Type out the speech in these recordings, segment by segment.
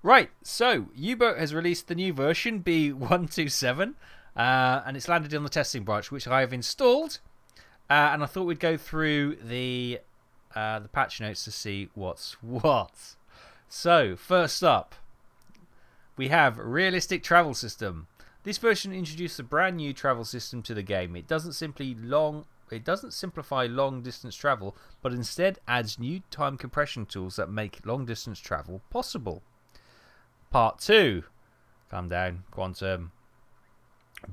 Right, so Uboat has released the new version, V.B127, and it's landed on the testing branch, which I have installed. And I thought we'd go through the patch notes to see what's what. So, first up, we have Realistic Travel System. This version introduced a brand new travel system to the game. It doesn't simplify long distance travel, but instead adds new time compression tools that make long distance travel possible. Part 2. Calm down, Quantum.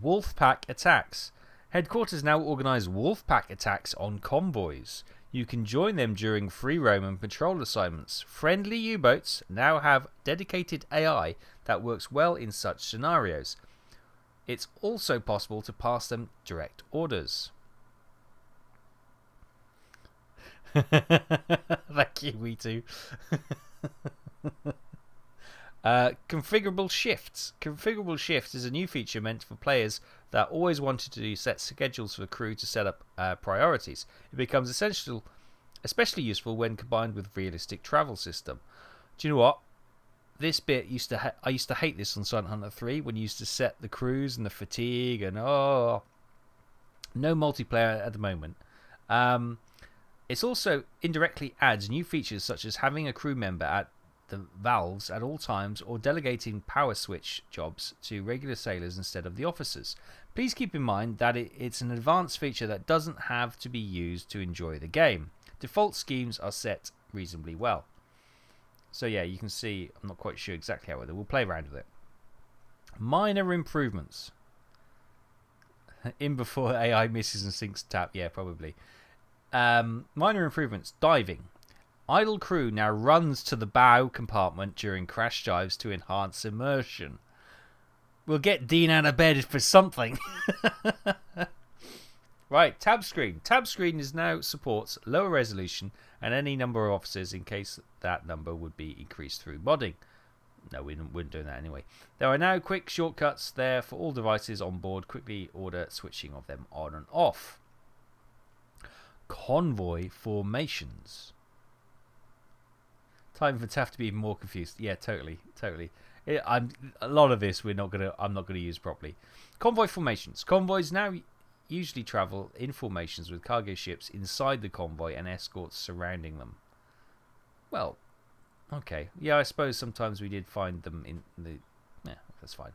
Wolfpack attacks. Headquarters now organise Wolfpack attacks on convoys. You can join them during free roam and patrol assignments. Friendly U-boats now have dedicated AI that works well in such scenarios. It's also possible to pass them direct orders. Thank you, we too. Configurable shifts. Configurable shifts is a new feature meant for players that always wanted to set schedules for the crew to set up priorities. It becomes especially useful when combined with realistic travel system. Do you know what? This bit I used to hate this on Silent Hunter 3 when you used to set the crews and the fatigue and no multiplayer at the moment. It also indirectly adds new features such as having a crew member at the valves at all times or delegating power switch jobs to regular sailors instead of the officers. Please keep in mind that it's an advanced feature that doesn't have to be used to enjoy the game. Default schemes are set reasonably well. So yeah, you can see, I'm not quite sure exactly how it is. We'll play around with it. Minor improvements. In before AI misses and sinks tap. Yeah, probably. Minor improvements. Diving. Idle crew now runs to the bow compartment during crash dives to enhance immersion. We'll get Dean out of bed for something. Right, tab screen. Tab screen now supports lower resolution and any number of officers in case that number would be increased through modding. No, we wouldn't do that anyway. There are now quick shortcuts there for all devices on board. Quickly order switching of them on and off. Convoy formations. Time for Taff to be even more confused. Yeah, totally. A lot of this I'm not gonna use properly. Convoy formations. Convoys now usually travel in formations with cargo ships inside the convoy and escorts surrounding them. Well, okay. Yeah, I suppose sometimes we did find them in the... Yeah, that's fine.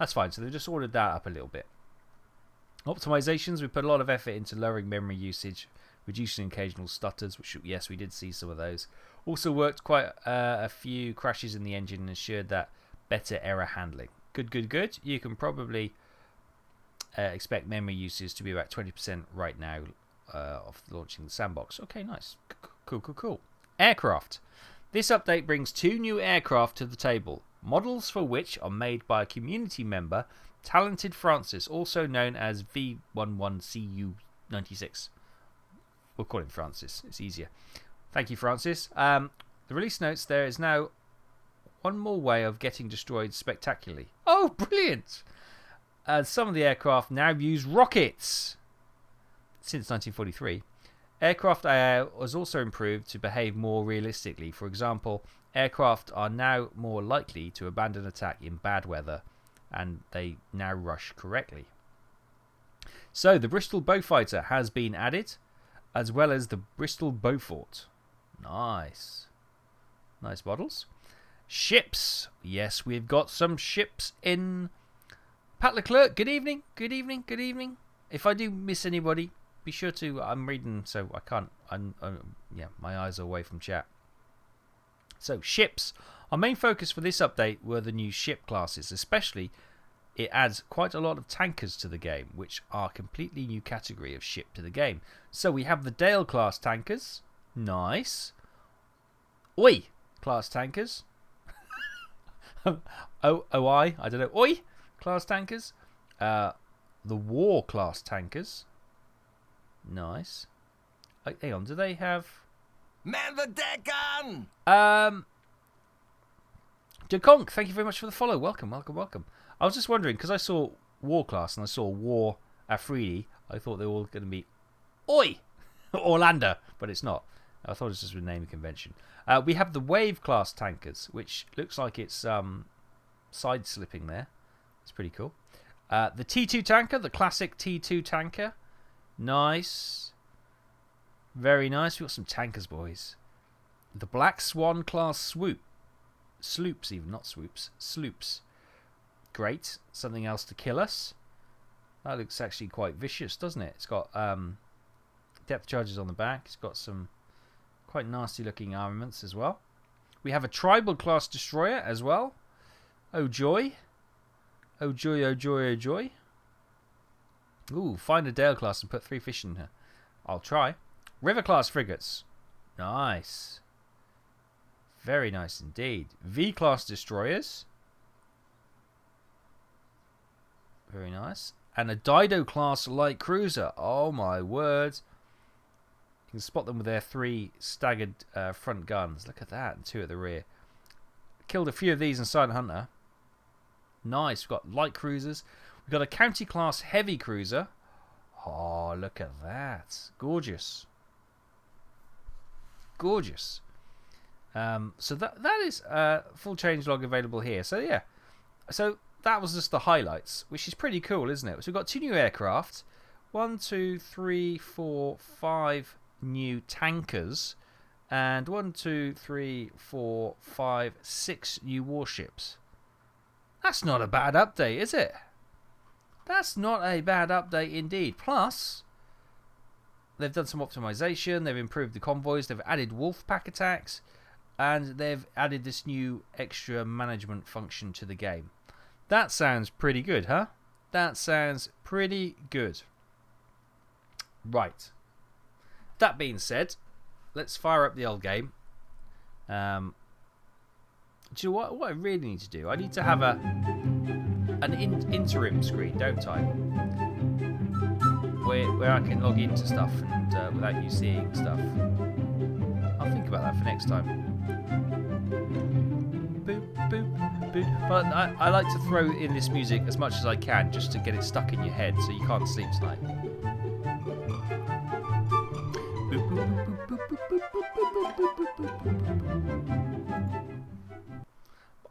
That's fine. So they've just ordered that up a little bit. Optimizations. We put a lot of effort into lowering memory usage, reducing occasional stutters, which, yes, we did see some of those. Also worked quite a few crashes in the engine and ensured that better error handling. Good. You can probably expect memory usage to be about 20% right now of launching the sandbox. Okay, nice. Cool. Aircraft. This update brings 2 new aircraft to the table, models for which are made by a community member, Talented Francis, also known as V.B127. We'll call him Francis. It's easier. Thank you, Francis. The release notes, there is now one more way of getting destroyed spectacularly. Oh, brilliant! Some of the aircraft now use rockets. Since 1943. Aircraft AI was also improved to behave more realistically. For example, aircraft are now more likely to abandon attack in bad weather, and they now rush correctly. So, the Bristol Beaufighter has been added, as well as the Bristol Beaufort. Nice models. Ships. Yes, we've got some ships in. Pat Leclerc, good evening. If I do miss anybody, be sure to. I'm reading, so I can't. Yeah, my eyes are away from chat. So, ships. Our main focus for this update were the new ship classes, especially it adds quite a lot of tankers to the game, which are a completely new category of ship to the game. So we have the Dale class tankers. Nice. Oi class tankers. OI, I don't know. Oi class tankers. The War class tankers. Nice. Hang on, do they have... Man the deck on! Jaconk, thank you very much for the follow. Welcome. I was just wondering, because I saw War class and I saw War Afridi, I thought they were all going to be Oi! Orlando, but it's not. I thought it was just a naming convention. We have the Wave class tankers, which looks like it's side slipping there. It's pretty cool. The T2 tanker, the classic T2 tanker. Nice. Very nice. We've got some tankers, boys. The Black Swan class swoop. Sloops even, not swoops. Sloops. Great. Something else to kill us. That looks actually quite vicious, doesn't it? It's got depth charges on the back. It's got some quite nasty looking armaments as well. We have a Tribal class destroyer as well. Oh joy. Oh joy, oh joy, oh joy. Ooh, find a Dale class and put 3 fish in her. I'll try. River class frigates. Nice. Very nice indeed. V class destroyers. Very nice. And a Dido class light cruiser. Oh my word. You can spot them with their 3 staggered front guns. Look at that. And 2 at the rear. Killed a few of these in Silent Hunter. Nice. We've got light cruisers. We've got a county class heavy cruiser. Oh, look at that. Gorgeous. Gorgeous. So that is full changelog available here. So yeah. So that was just the highlights, which is pretty cool, isn't it? So we've got 2 new aircraft. 1, 2, 3, 4, 5 new tankers. And 1, 2, 3, 4, 5, 6 new warships. That's not a bad update, is it? That's not a bad update indeed. Plus, they've done some optimization. They've improved the convoys. They've added wolf pack attacks. And they've added this new extra management function to the game. That sounds pretty good, huh? That sounds pretty good. Right. That being said, let's fire up the old game. Do you know what I really need to do? I need to have an interim screen, don't I? Where I can log into stuff and without you seeing stuff. I'll think about that for next time. Boop, boop, boop. But I like to throw in this music as much as I can just to get it stuck in your head so you can't sleep tonight.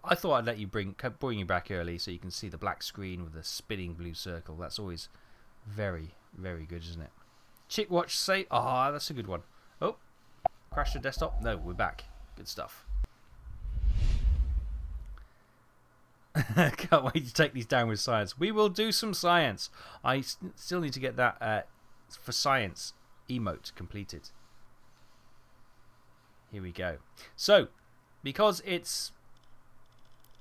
I thought I'd let you bring you back early so you can see the black screen with the spinning blue circle. That's always very, very good, isn't it? Chick watch say, that's a good one. Oh, crashed the desktop. No, we're back. Good stuff. Can't wait to take these down with science. We will do some science. I still need to get that for science emote completed. Here we go. So, because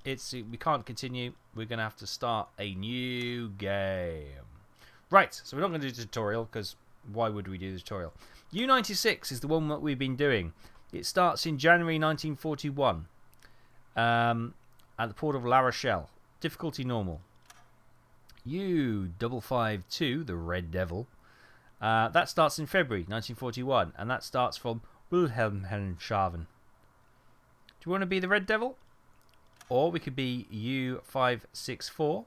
we can't continue, we're going to have to start a new game. Right, so we're not going to do the tutorial because why would we do the tutorial? U96 is the one that we've been doing. It starts in January 1941 at the port of La Rochelle. Difficulty normal. U552, the Red Devil. That starts in February 1941 and that starts from Wilhelmshaven. Do you want to be the Red Devil? Or we could be U564,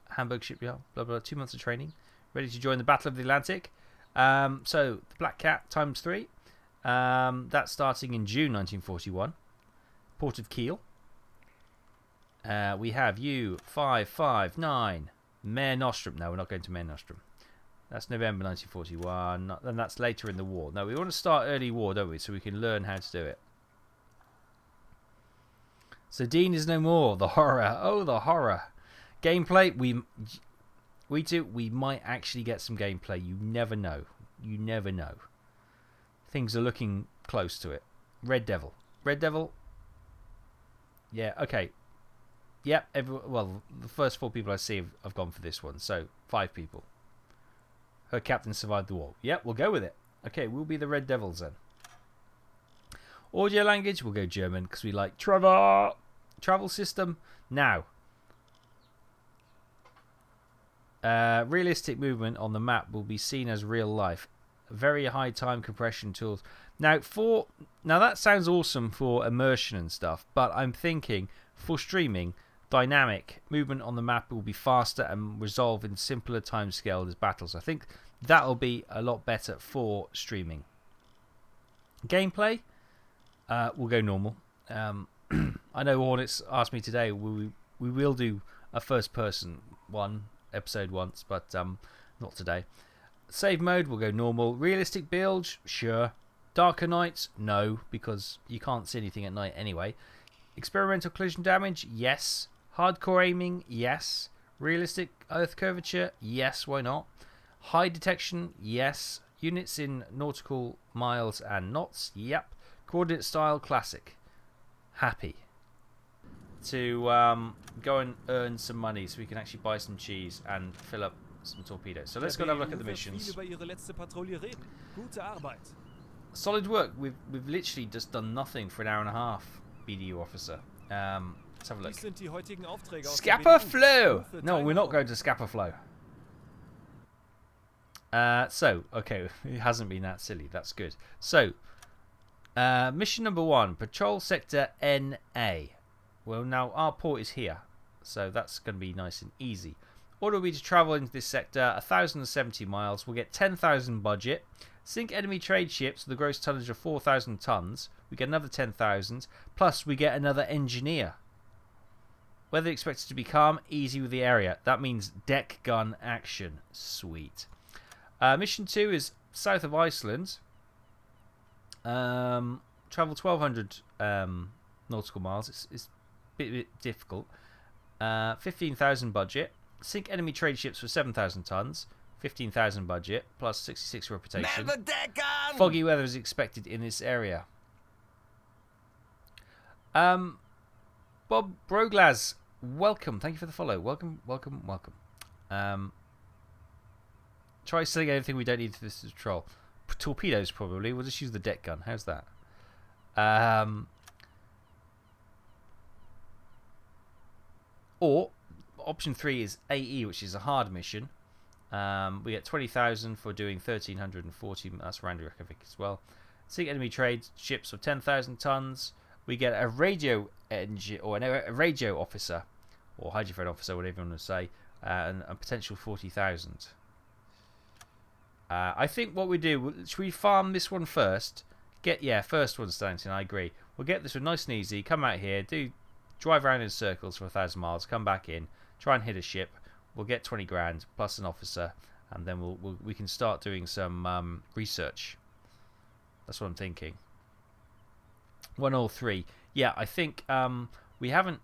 Hamburg shipyard, blah blah, 2 months of training, ready to join the Battle of the Atlantic. So the Black Cat times 3. That's starting in June 1941. Port of Kiel. We have U559, Mare Nostrum. No, we're not going to Mare Nostrum. That's November 1941. Then that's later in the war. No, we want to start early war, don't we? So we can learn how to do it. So Dean is no more. The horror. Oh, the horror. Gameplay. We might actually get some gameplay. You never know. You never know. Things are looking close to it. Red Devil. Red Devil. Yeah, okay. Yep. Well, the first 4 people I see have gone for this one. So 5 people. Her captain survived the war. Yep, we'll go with it. Okay, we'll be the Red Devils then. Audio language, we'll go German because we like Trevor. Travel system. Now. Realistic movement on the map will be seen as real life. Very high time compression tools. Now that sounds awesome for immersion and stuff, but I'm thinking for streaming, dynamic movement on the map will be faster and resolve in simpler timescale as battles. I think that'll be a lot better for streaming. Gameplay, we'll go normal. I know Hornets asked me today. We will do a first-person episode once, but not today. Save mode, we'll go normal. Realistic build, sure. Darker nights, no, because you can't see anything at night anyway. Experimental collision damage, yes. Hardcore aiming, yes. Realistic earth curvature, yes, why not? High detection, yes. Units in nautical miles and knots, yep. Coordinate style, classic. Happy to go and earn some money so we can actually buy some cheese and fill up some torpedoes. So let's go and have a look at the missions. Solid work. We've literally just done nothing for an hour and a half, BDU officer. Let's have a look. Scapa Flow! No, we're not going to Scapa Flow. Okay, it hasn't been that silly. That's good. So, mission number 1, patrol sector NA. Well, now our port is here, so that's going to be nice and easy. Order we to travel into this sector 1,070 miles. We'll get 10,000 budget. Sink enemy trade ships with a gross tonnage of 4,000 tons. We get another 10,000. Plus, we get another engineer. Weather expected to be calm, easy with the area. That means deck gun action. Sweet. Mission 2 is south of Iceland. Travel 1,200 nautical miles. It's a bit difficult. 15,000 budget. Sink enemy trade ships for 7,000 tons. 15,000 budget. Plus 66 reputation. Foggy weather is expected in this area. Bob Broglaz, welcome. Thank you for the follow. Welcome. Try selling anything we don't need for this patrol. Torpedoes, probably. We'll just use the deck gun. How's that? Or option 3 is AE, which is a hard mission. We get 20,000 for doing 1,340. That's round Reykjavik as well. Sink enemy trade ships of 10,000 tons. We get a radio engine or a radio officer or hydrophone officer, whatever you want to say, and a potential 40,000. I think what we do, should we farm this one first? First one, Stanton, I agree. We'll get this one nice and easy. Come out here, drive around in circles for 1,000 miles. Come back in, try and hit a ship. We'll get 20 grand plus an officer, and then we can start doing some research. That's what I'm thinking. 103. Yeah, I think we haven't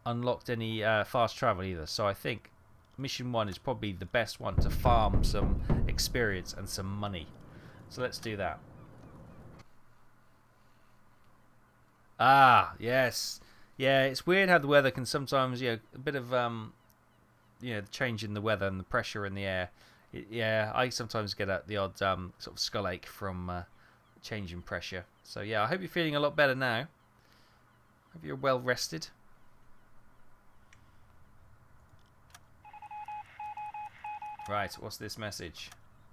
unlocked any fast travel either. So I think mission 1 is probably the best one to farm some experience and some money. So let's do that. Ah, yes. Yeah, it's weird how the weather can sometimes, a bit of, the change in the weather and the pressure in the air. I sometimes get the odd sort of skull ache from change in pressure. So yeah, I hope you're feeling a lot better now. Hope you're well rested. Right, what's this message?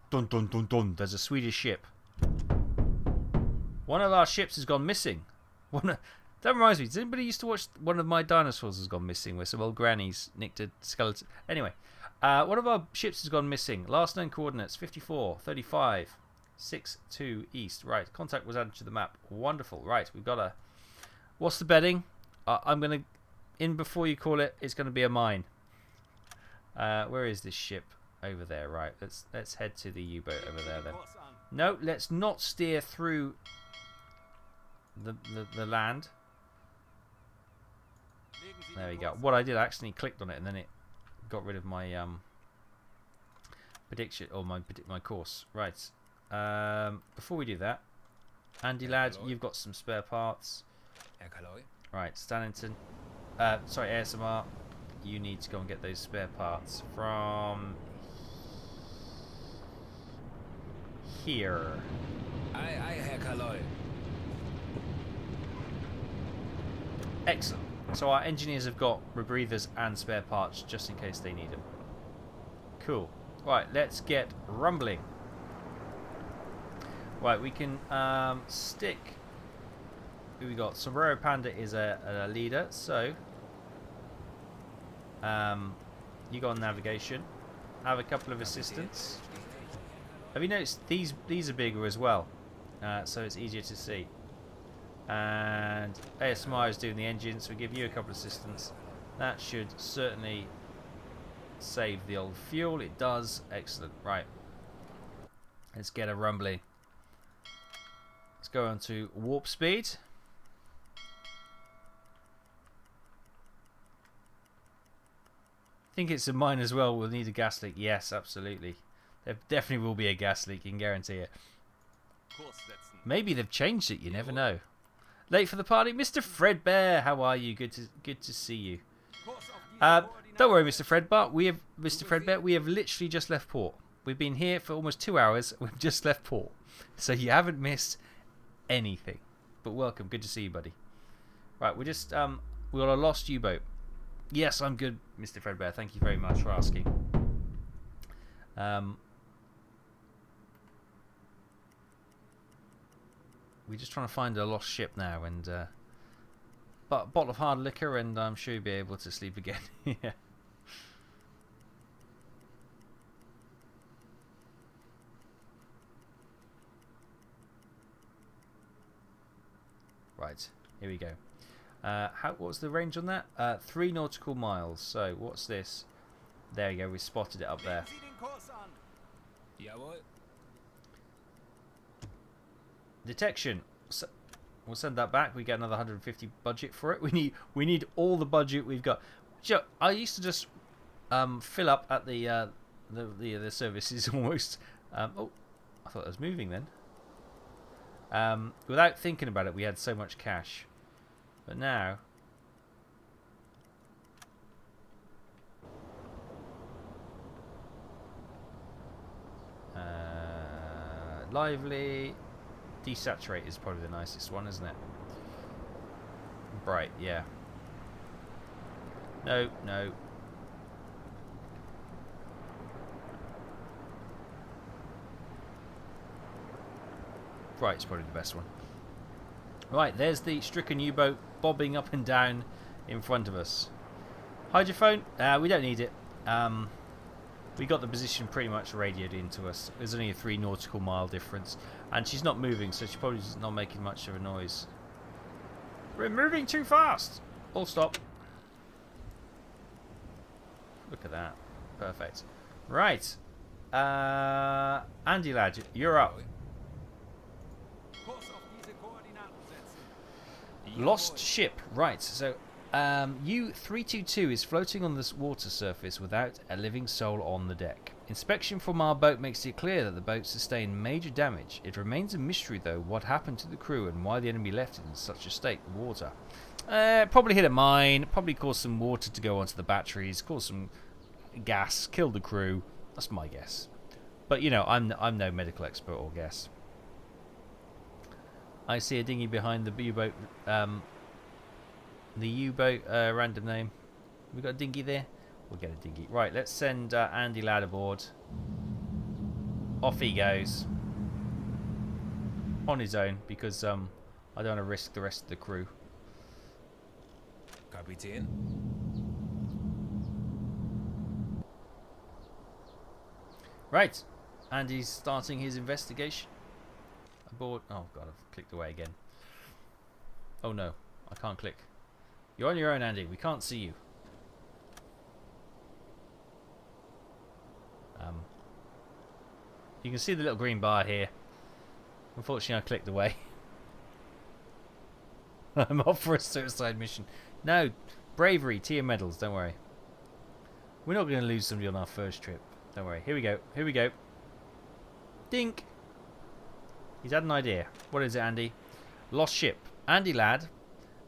Dun dun dun dun. There's a Swedish ship. One of our ships has gone missing. That reminds me, does anybody used to watch One of My Dinosaurs Has Gone Missing, where some old grannies nicked a skeleton? Anyway, one of our ships has gone missing. Last known coordinates 54, 35, 62 east. Right, contact was added to the map. Wonderful. Right, we've got a... What's the bedding? I'm going to... In before you call it, it's going to be a mine. Where is this ship? Over there, right. Let's head to the U-boat over there then. No, let's not steer through the land. There we go. What I did, I actually clicked on it and then it got rid of my prediction or my course. Right. Before we do that, Andy lad, you've got some spare parts. Right, Stannington. Sorry, ASMR. You need to go and get those spare parts from here. Aye, Herr Kaloy. Excellent. So our engineers have got rebreathers and spare parts just in case they need them. Cool. Right, let's get rumbling. Right, we can stick... Who we got? Sombrero Panda is a leader, so... you go on navigation. Have a couple of assistants. Have you noticed these are bigger as well? so it's easier to see. And ASMR is doing the engine, so we give you a couple of assistants. That should certainly save the old fuel. It does. Excellent. Right. Let's get a rumbling. Let's go on to warp speed. I think it's a mine as well. We'll need a gas leak. Yes, absolutely. There definitely will be a gas leak, you can guarantee it. Maybe they've changed it, you never know. Late for the party, Mr. Fredbear. How are you? Good to see you. Don't worry, Mr. Fredbear. We have literally just left port. We've been here for almost 2 hours. We've just left port, so you haven't missed anything. But welcome. Good to see you, buddy. Right, we got a lost U-boat. Yes, I'm good, Mr. Fredbear. Thank you very much for asking. We're just trying to find a lost ship now, and but a bottle of hard liquor, and I'm sure you'll be able to sleep again. Yeah. Right, here we go. What's the range on that? 3 nautical miles. So what's this? There you go. We spotted it up there. Detection. So we'll send that back. We get another 150 budget for it. We need all the budget we've got. I used to just fill up at the services almost. Oh, I thought it was moving then. Without thinking about it, we had so much cash, but now. Lively. Desaturate is probably the nicest one, isn't it? Bright, yeah. No. Bright's probably the best one. Right, there's the stricken U-boat bobbing up and down in front of us. Hydrophone? We don't need it. We got the position pretty much radioed into us. There's only a 3 nautical mile difference. And she's not moving, so she's probably just not making much of a noise. We're moving too fast! All stop. Look at that. Perfect. Right. Andy lad, you're up. Lost ship. Right, so U322 is floating on the water surface without a living soul on the deck. Inspection from our boat makes it clear that the boat sustained major damage. It remains a mystery, though, what happened to the crew and why the enemy left it in such a state of water. Probably hit a mine, probably caused some water to go onto the batteries, caused some gas, killed the crew. That's my guess. But, you know, I'm no medical expert or guess. I see a dinghy behind the U-boat. The U-boat random name. We got a dinghy there? We'll get a dinghy. Right, let's send Andy lad aboard. Off he goes. On his own, because I don't want to risk the rest of the crew. Kapitän. Right. Andy's starting his investigation. Aboard. Oh god, I've clicked away again. Oh no, I can't click. You're on your own, Andy. We can't see you. You can see the little green bar here. Unfortunately, I clicked away. I'm off for a suicide mission. No, bravery, tier medals. Don't worry. We're not going to lose somebody on our first trip. Don't worry. Here we go. Here we go. Dink. He's had an idea. What is it, Andy? Lost ship. Andy lad,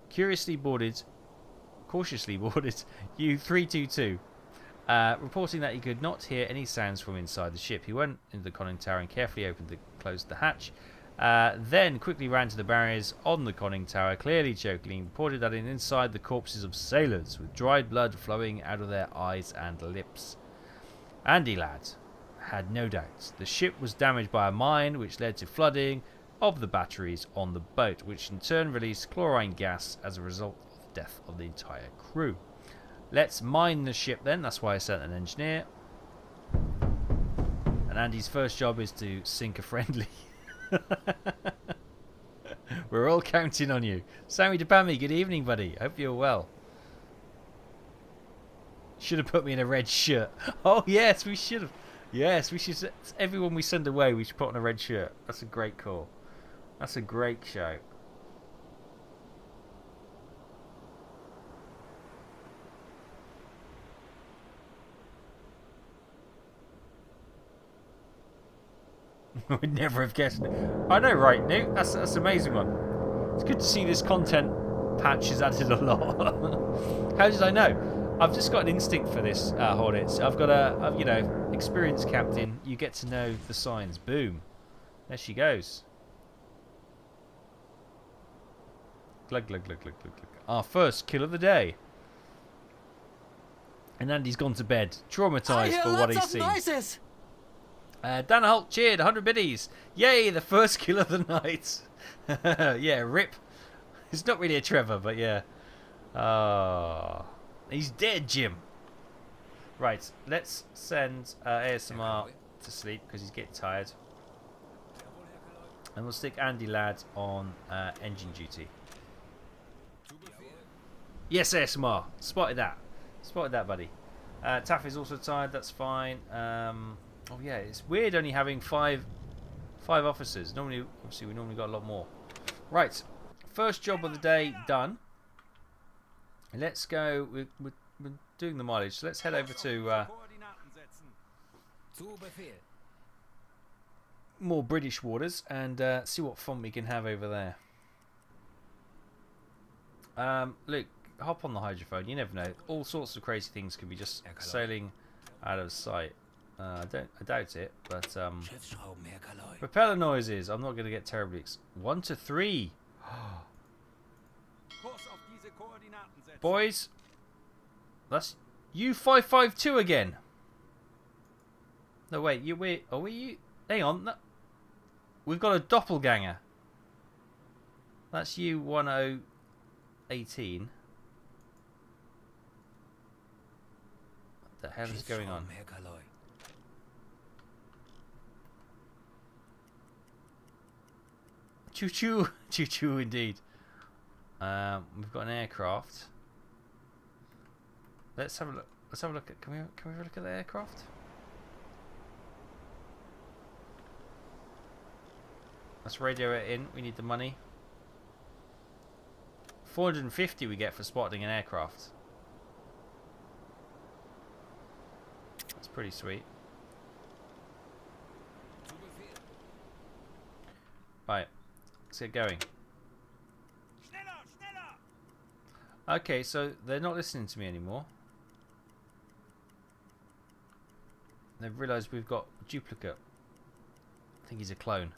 cautiously boarded U322, reporting that he could not hear any sounds from inside the ship. He went into the conning tower and carefully closed the hatch. Then quickly ran to the barriers on the conning tower, clearly choking. Reported that inside the corpses of sailors with dried blood flowing out of their eyes and lips. Andy lad had no doubts. The ship was damaged by a mine which led to flooding of the batteries on the boat, which in turn released chlorine gas as a result of the death of the entire crew. Let's mine the ship then. That's why I sent an engineer. And Andy's first job is to sink a friendly. We're all counting on you. Sammy DePami, good evening, buddy. Hope you're well. Should have put me in a red shirt. Oh, yes, we should have. Yes, we should. Everyone we send away, we should put on a red shirt. That's a great call. That's a great show. We'd never have guessed it. I know, right, Newt? That's an amazing one. It's good to see this content patch has added a lot. How did I know? I've just got an instinct for this, Hornets. I've got a, you know, experienced captain. You get to know the signs. Boom. There she goes. Glug, glug, glug, glug, glug, glug. Our first kill of the day. And Andy's gone to bed, traumatised for what he's seen. Noises. Dan Holt cheered, 100 biddies. Yay, the first kill of the night. Yeah, rip. It's not really a Trevor, but yeah. He's dead, Jim. Right, let's send ASMR to sleep because he's getting tired. And we'll stick Andy Ladd on engine duty. Yes, ASMR. Spotted that. Spotted that, buddy. Taff is also tired. That's fine. Oh yeah, it's weird only having five officers. Normally, obviously, we normally got a lot more. Right, first job of the day done. Let's go. We're doing the mileage, so let's head over to more British waters and see what fun we can have over there. Luke, hop on the hydrophone. You never know. All sorts of crazy things could be just sailing out of sight. I doubt it, but propeller noises. I'm not going to get terribly 1 to 3. Boys, that's U552 again. No wait, are we? Hang on, we've got a doppelganger. That's U1018. What the hell is going on? Choo choo, choo choo indeed. We've got an aircraft. Let's have a look. Let's have a look at. Can we have a look at the aircraft? Let's radio it in. We need the money. 450 we get for spotting an aircraft. That's pretty sweet. Right. Let's get going. Okay, so they're not listening to me anymore. They've realised we've got a duplicate. I think he's a clone.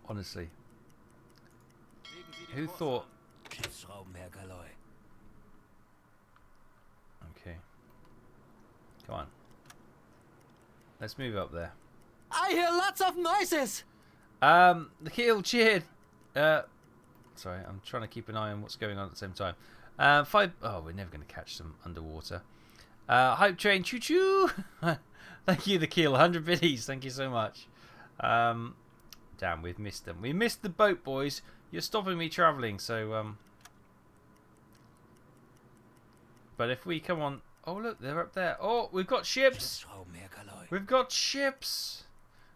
Honestly. Who thought... Okay. Come on. Let's move up there. I hear lots of noises. The keel cheered. Sorry, I'm trying to keep an eye on what's going on at the same time. Oh, we're never going to catch them underwater. Hype train, choo choo. Thank you, the keel. 100 biddies. Thank you so much. Damn, we've missed them. We missed the boat, boys. You're stopping me travelling, so but if we come on, oh look, they're up there. Oh, we've got ships. We've got ships.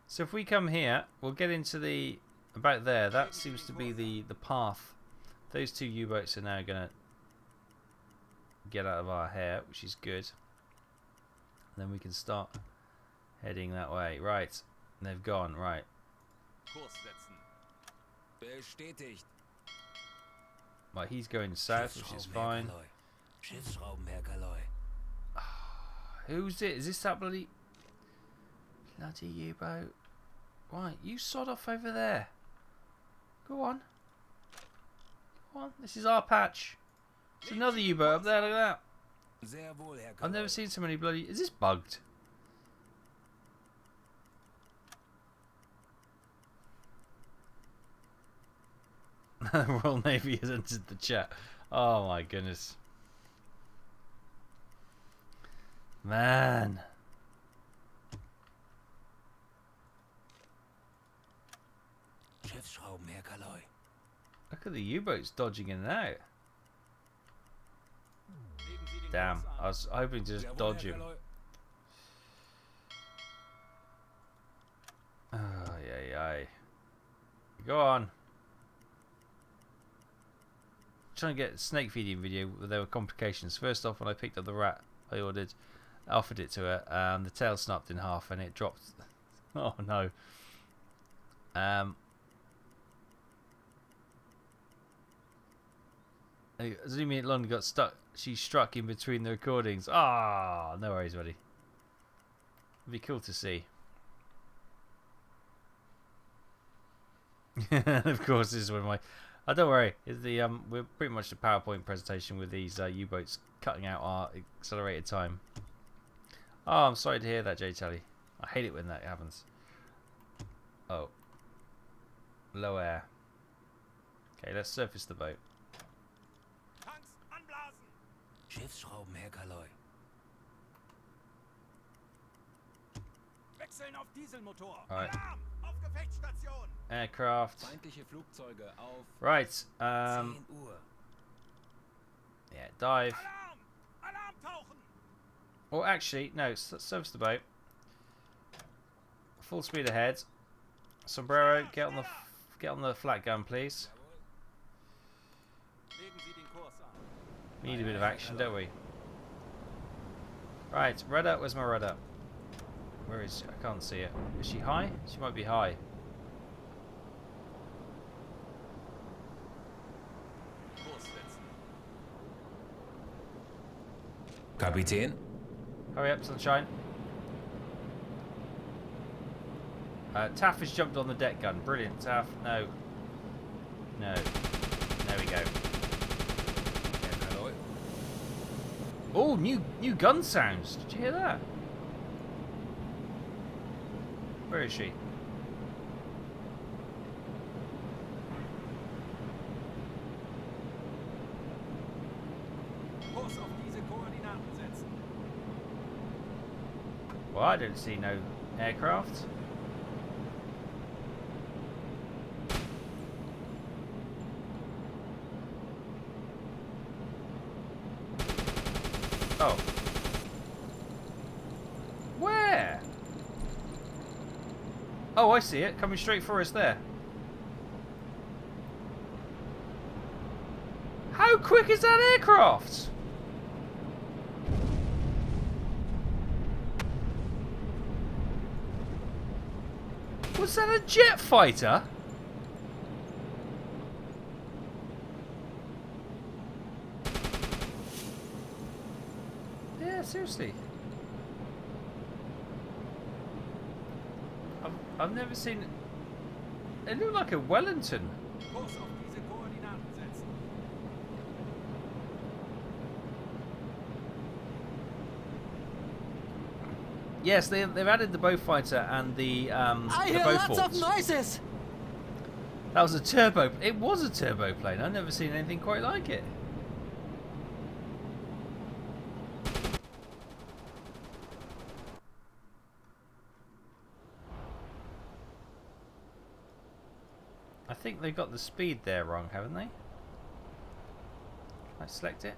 So if we come here, we'll get into the about there. That seems to be the path. Those two U-boats are now gonna get out of our hair, which is good. And then we can start heading that way. Right, and they've gone. Right. Right, he's going south, which is fine. Who's it? Is this that bloody U-boat? Right, you sod off over there. Go on. Go on. This is our patch. There's another U-boat up there. Look at that. I've never seen so many bloody... Is this bugged? Royal Navy has entered the chat. Oh my goodness. Man. Schiffsschrauben, Herr Kaloi. Look at the U-boats dodging in and out. Damn, I was hoping to just Jawohl, dodge Herr him. Kaloi. Oh, yeah. Go on. Trying to get a snake feeding video, but there were complications. First off, when I picked up the rat I offered it to her, the tail snapped in half and it dropped. Oh no. Zooming in London got stuck. She struck in between the recordings. Ah, no worries, buddy. It'd be cool to see. Of course, this is one of my. Oh, don't worry. It's the we're pretty much the PowerPoint presentation with these U-boats cutting out our accelerated time. Oh, I'm sorry to hear that, J Telly. I hate it when that happens. Oh, low air. Okay, let's surface the boat. Tanks anblasen. Schiffsschrauben, Herr Kaloi. Wechseln auf Dieselmotor. Alright. Alarm! Auf Gefechtsstation! Aircraft. Feindliche Flugzeuge auf Right. 10 Uhr. Yeah, dive. Alarm! Alarm tauchen! Or actually, no, surface the boat. Full speed ahead. Sombrero, get on the flat gun, please. Jawohl. Legen Sie den Kurs an. We need a bit of action, don't we? Right, rudder. Where's my rudder? Where is she? I can't see it. Is she high? She might be high. Kurs setzen. Kapitän. Hurry up, sunshine. Taff has jumped on the deck gun. Brilliant, Taff. No. No. There we go. Herr Kaloi. Oh, new gun sounds. Did you hear that? Where is she? Kurs auf diese Koordinaten setzen. Well, I don't see no aircraft. Oh. Where? Oh, I see it. Coming straight for us there. How quick is that aircraft? Was that a jet fighter? Yeah, seriously. I've never seen. It looked like a Wellington. Kurs auf diese Koordinaten setzen. Yes, they've added the bow fighter and the I hear bow lots of forts. noises. That was a turbo. It was a turbo plane. I've never seen anything quite like it. I think they got the speed there wrong, haven't they? Can I select it?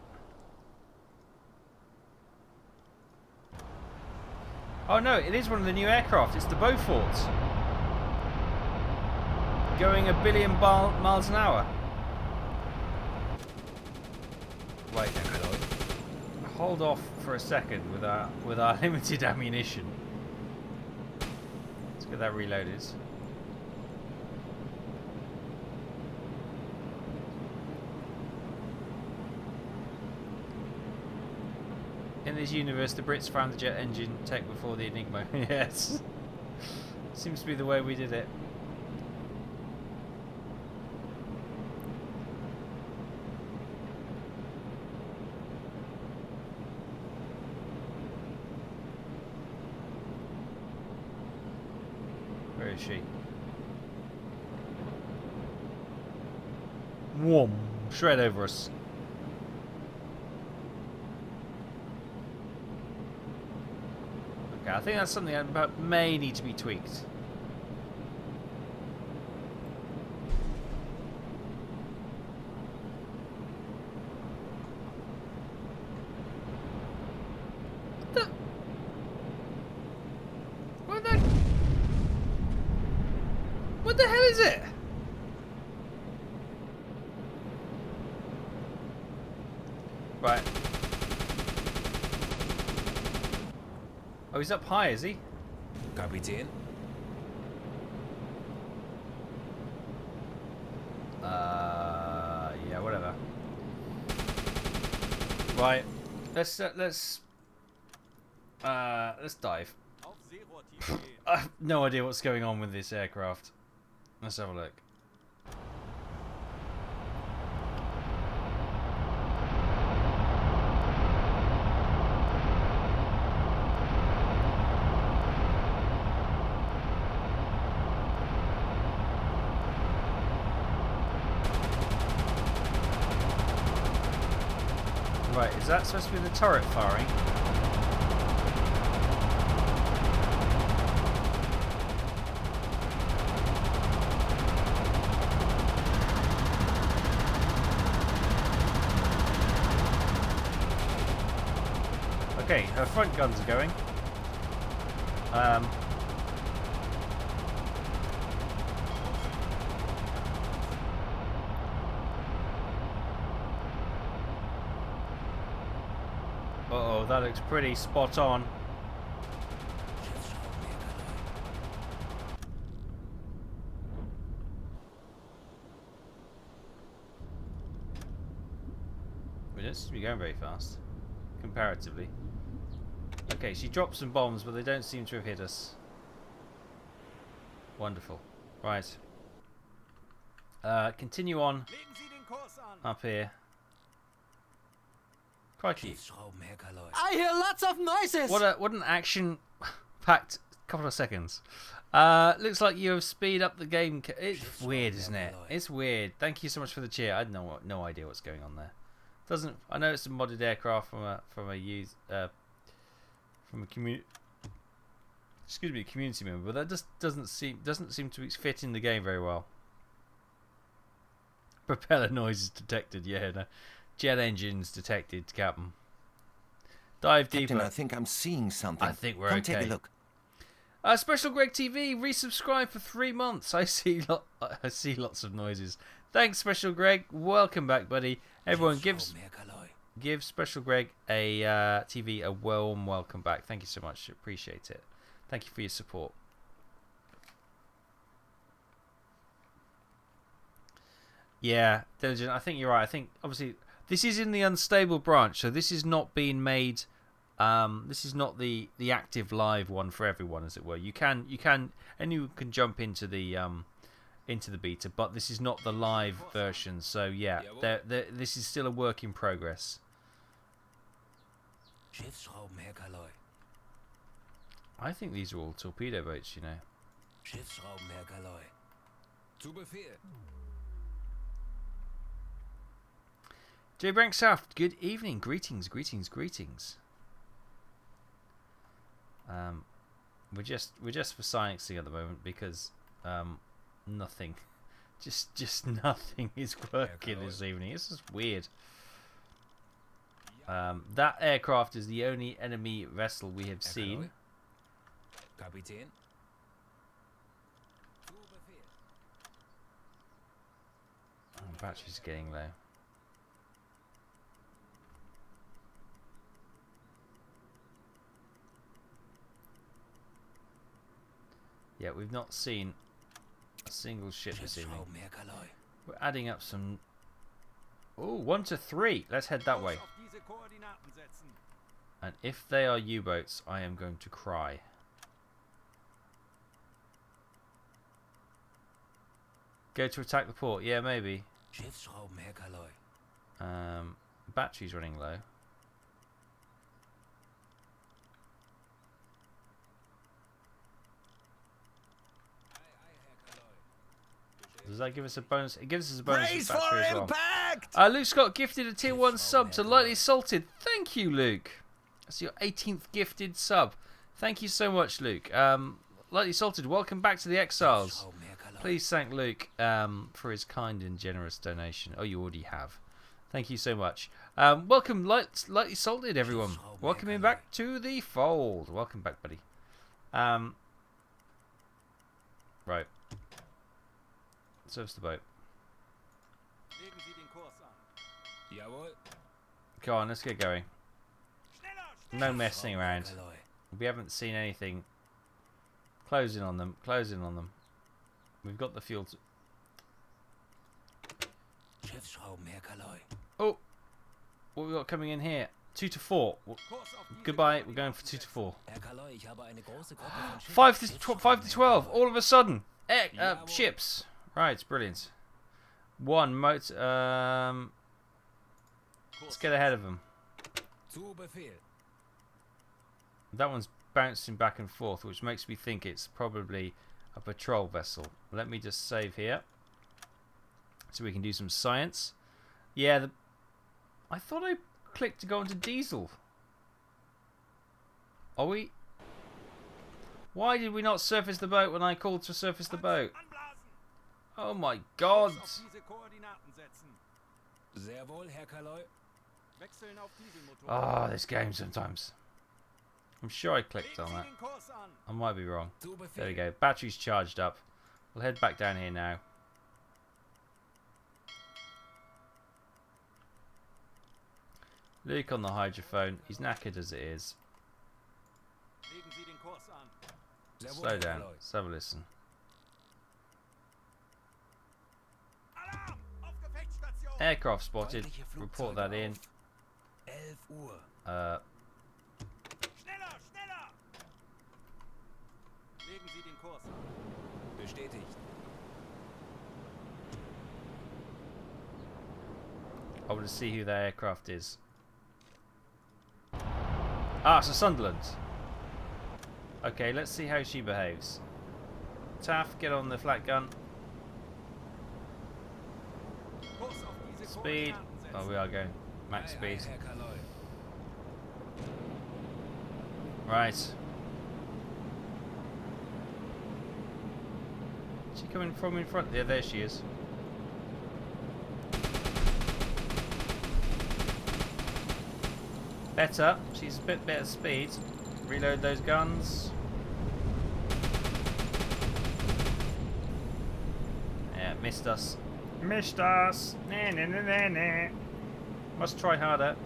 Oh no, it is one of the new aircraft. It's the Beaufort. Going 1 billion miles an hour. Wait, hold off for a second with our limited ammunition. Let's get that reloaded. In this universe, the Brits found the jet engine tech before the Enigma. Yes. Seems to be the way we did it. Where is she? Whoom! Shred over us. Okay, I think that's something that may need to be tweaked. What the hell is it? Right. Oh, he's up high, is he? Kapitän. Yeah, whatever. Right. Let's dive. Auf Seerohrtief gehen. I have no idea what's going on with this aircraft. Let's have a look. Right, is that supposed to be the turret firing? Okay, her front guns are going. Uh-oh, that looks pretty spot on. We don't seem to be going very fast, comparatively. Okay, she dropped some bombs, but they don't seem to have hit us. Wonderful. Right. Continue on Legen Sie den Kurs an. up here. Crikey. I hear lots of noises. What an action-packed couple of seconds. Looks like you have speed up the game. It's weird, isn't it? It's weird. Thank you so much for the cheer. I had no idea what's going on there. Doesn't I know it's a modded aircraft from a community member, but that just doesn't seem to fit in the game very well. Propeller noises detected. Yeah, no. Jet engines detected, Captain. Dive deeper. Captain, I think I'm seeing something. I think we're Come okay. take a look. Special Greg TV resubscribe for 3 months. I see lots of noises. Thanks, Special Greg. Welcome back, buddy. Everyone, give Special Greg a TV a warm welcome back. Thank you so much. Appreciate it. Thank you for your support. Yeah, Diligent. I think you're right. I think obviously this is in the unstable branch, so this is not being made. This is not the active live one for everyone, as it were. Anyone can jump into the beta, but this is not the live version. So yeah, this is still a work in progress. I think these are all torpedo boats, you know. Zu Befehl. J. Brank South, good evening. Greetings. We're just for sciencing at the moment because nothing, just nothing is working this evening. It's just weird. That aircraft is the only enemy vessel we have seen. Kapitän. Oh, battery's getting low. Yeah, we've not seen a single ship this evening. We're adding up some. Oh, 1 to 3. Let's head that way. Auf diese Koordinaten setzen. And if they are U-boats, I am going to cry. Go to attack the port. Yeah, maybe. Battery's running low. Does that give us a bonus? It gives us a bonus Brace with battery for as well. impact! Luke Scott gifted a tier 1 sub to Lightly Salted. Thank you, Luke. That's your 18th gifted sub. Thank you so much, Luke. Lightly Salted, welcome back to the Exiles. Please thank Luke for his kind and generous donation. Oh, you already have. Thank you so much. Welcome, Lightly Salted, everyone. Welcome him back to the fold. Welcome back, buddy. Right. Service the boat. Legen Sie den Kurs an. Jawohl. Come on, let's get going. Schneller, No schneller. messing around. Kaloi. We haven't seen anything. Closing on them. Closing on them. We've got the fuel to... Schiffsschrauben, Herr Kaloi. Oh! What we got coming in here? 2 to 4. Kurs auf diese Goodbye, we're going for 2 to 4. Herr Kaloi, ich habe eine große Gruppe von 5 to 12, Schiffen. all of a sudden. Ships. Right, brilliant. One motor. Let's get ahead of them. Zu Befehl. That one's bouncing back and forth, which makes me think it's probably a patrol vessel. Let me just save here, so we can do some science. Yeah, I thought I clicked to go into diesel. Are we? Why did we not surface the boat when I called to surface the boat? Anblasen. Oh my God! Kurs auf diese Koordinaten setzen. Sehr wohl, Herr Kaloi. Wechseln auf Dieselmotor. Ah, this game sometimes. I'm sure I clicked Legen on Sie that. den Kurs an. I might be wrong. Zu Befehl. There we go. Battery's charged up. We'll head back down here now. Luke on the hydrophone. He's knackered as it is. Legen Sie den Kurs an. Sehr wohl, Slow Herr down. Kaloi. Let's have a listen. Alarm! Auf Gefechtsstation! Aircraft spotted. Feindliche Report Flugzeuge that in. auf. 11 Uhr. Schneller, schneller! Legen Sie den Kurs an. Bestätigt. I want to see who their aircraft is. Ah, it's a Sunderland. Okay, let's see how she behaves. Taff, get on the flat gun. Kurs auf diese Speed. Koordinaten Oh, setzen. we are going max Ei, speed. ei, Herr Kaloi. Right. Is she coming from in front? Yeah, there she is. Better. She's a bit better speed. Reload those guns. Yeah, missed us. Missed us. Nah, nah, nah, nah, nah. Must try harder.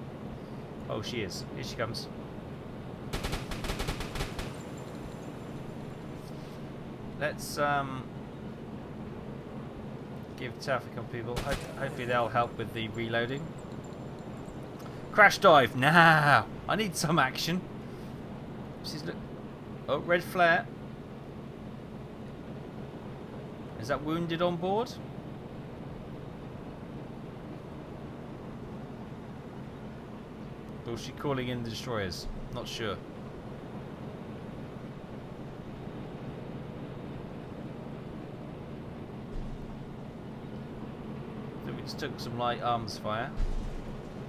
Oh, she is. Here she comes. Let's give Taff a couple people. Hopefully they'll help with the reloading. Crash dive now. I need some action. She's look. Oh, red flare. Is that wounded on board? Or is she calling in the destroyers? Not sure. I think we just took some light arms fire.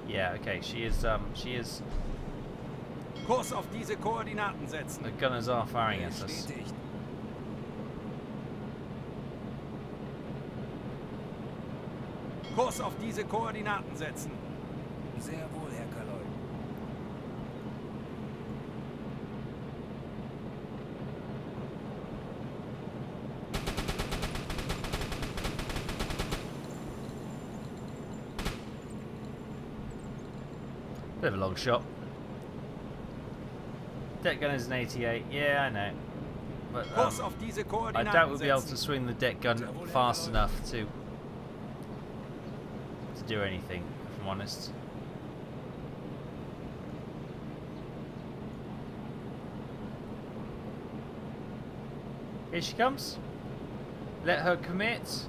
Yeah, okay, she is Kurs auf diese Koordinaten setzen. the gunners are firing at us. Bestätigt. Kurs auf diese Koordinaten setzen. Sehr wohl, Herr Kaloi. Bit of a long shot. Deck gun is an 88. Yeah, I know. But Kurs auf diese I Koordinaten doubt we'll be able setzen. to swing the deck gun fast enough to do anything, if I'm honest. Here she comes. Let her commit.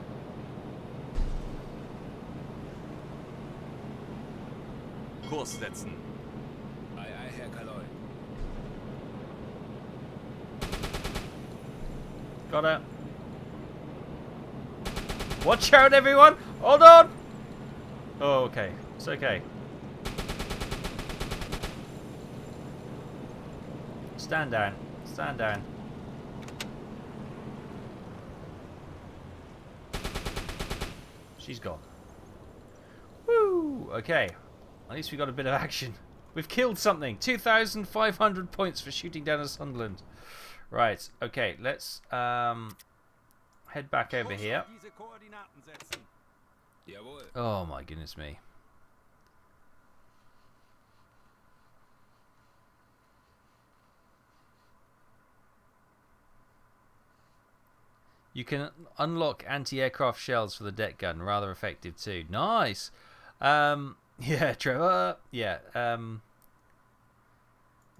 Kurs setzen. Ei, ei, Herr Kaloi. Got her. Watch out, everyone! Hold on! Oh, okay. It's okay. Stand down. Stand down. She's gone. Woo! Okay. At least we got a bit of action. We've killed something. 2,500 points for shooting down a Sunderland. Right. Okay. Let's. How head back over Kurs here. auf diese Koordinaten setzen. Jawohl. Oh my goodness me. You can unlock anti-aircraft shells for the deck gun. Rather effective too. Nice. Yeah, Trevor. Yeah.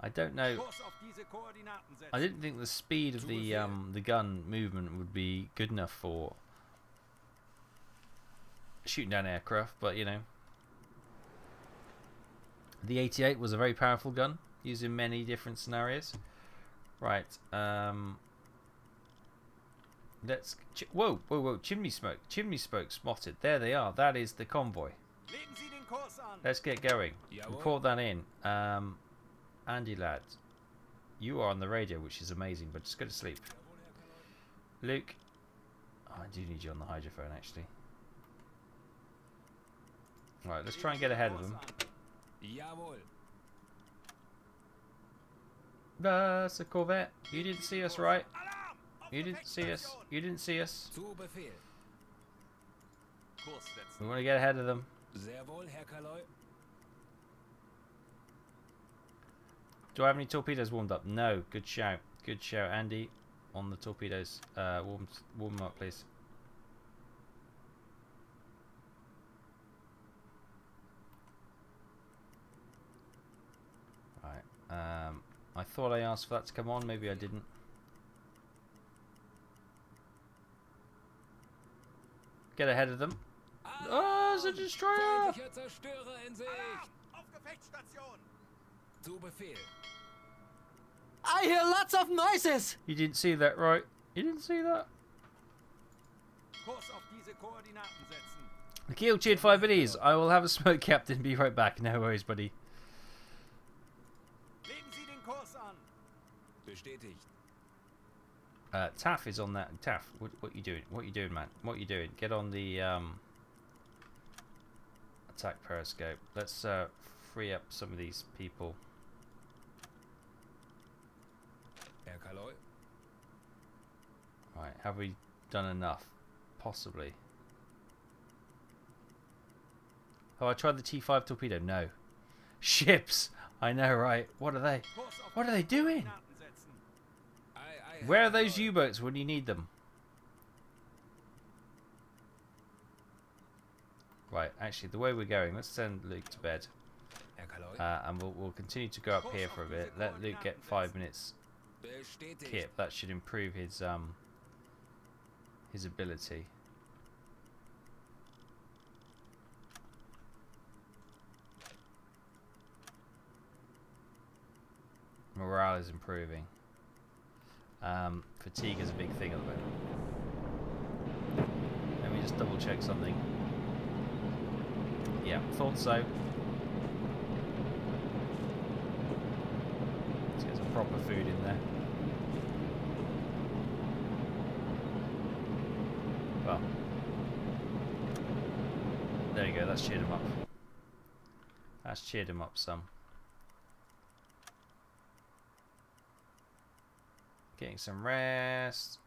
I don't know. Kurs auf diese Koordinaten setzen. I didn't think the speed of the gun movement would be good enough for shooting down aircraft, but you know. The 88 was a very powerful gun, used in many different scenarios. Right. Let's. Whoa, whoa, whoa! Chimney smoke. Chimney smoke spotted. There they are. That is the convoy. Legen Sie den Kurs an. Let's get going. Jawohl. Report that in. Andy, lad, you are on the radio, which is amazing. But just go to sleep. Luke, oh, I do need you on the hydrophone, actually. Right, let's try and get ahead of them. Jawohl. That's a Corvette. You didn't see us, right? Alarm! Auf You didn't see us. Gefechtsstation. You didn't see us. Zu Befehl. Kurs setzen. We want to get ahead of them. Sehr wohl, Herr Kaloi. Do I have any torpedoes warmed up? No. Good shout. Good shout, Andy. On the torpedoes. Warm them up, please. Right. I thought I asked for that to come on. Maybe I didn't. Get ahead of them. Oh, it's a destroyer! Feindlicher Zerstörer in Sicht. Alarm! Auf Gefechtsstation. Zu Befehl. I hear lots of noises. You didn't see that, right? You didn't see that? Kurs auf diese Koordinaten setzen. The keel cheered 5 biddies. I will have a smoke, Captain. Be right back. No worries, buddy. Legen Sie den Kurs an. Bestätigt. Taff is on that. Taff, what you doing? What you doing, man? What you doing? Get on the attack periscope. Let's free up some of these people. Herr Kaloi. Right, have we done enough? Possibly. Oh, I tried the T5 torpedo. No. Ships. I know, right? What are they? Kurs auf What are diese they doing? Koordinaten setzen. Ei, Where Herr are those Kaloi. U-boats when you need them? Right, actually, the way we're going, let's send Luke to bed. Herr Kaloi. And we'll continue to go up here for a bit. Let Luke get 5 minutes Bestätigt. kip. That should improve his ability. Morale is improving. Fatigue is a big thing at the moment. Let me just double check something. Yeah, thought so. Let's get some proper food in there. Well, there you go. That's cheered him up. That's cheered him up some. Getting some rest.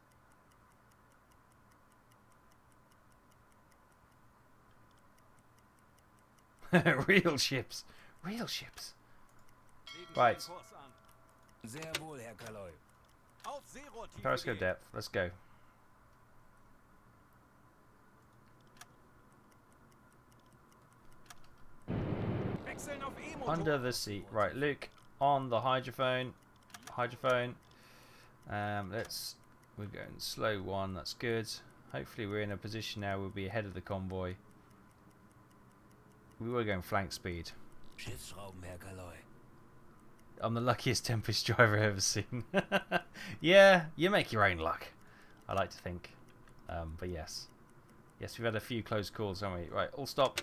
Real ships. Real ships. Legen Sie Right. den Kurs an. Sehr wohl, Herr Kaloi. Auf Seerohrtiefe Periscope gehen. depth. Let's go. Wechseln auf E-Motor. Under the sea. Right, Luke on the hydrophone. Hydrophone. We're going slow one. That's good. Hopefully we're in a position now we'll be ahead of the convoy. We were going flank speed. Schiffsschrauben, Herr Kaloi. I'm the luckiest Tempest driver I've ever seen. Yeah, you make your own luck, I like to think. But yes. Yes, we've had a few close calls, haven't we? Right, all stop.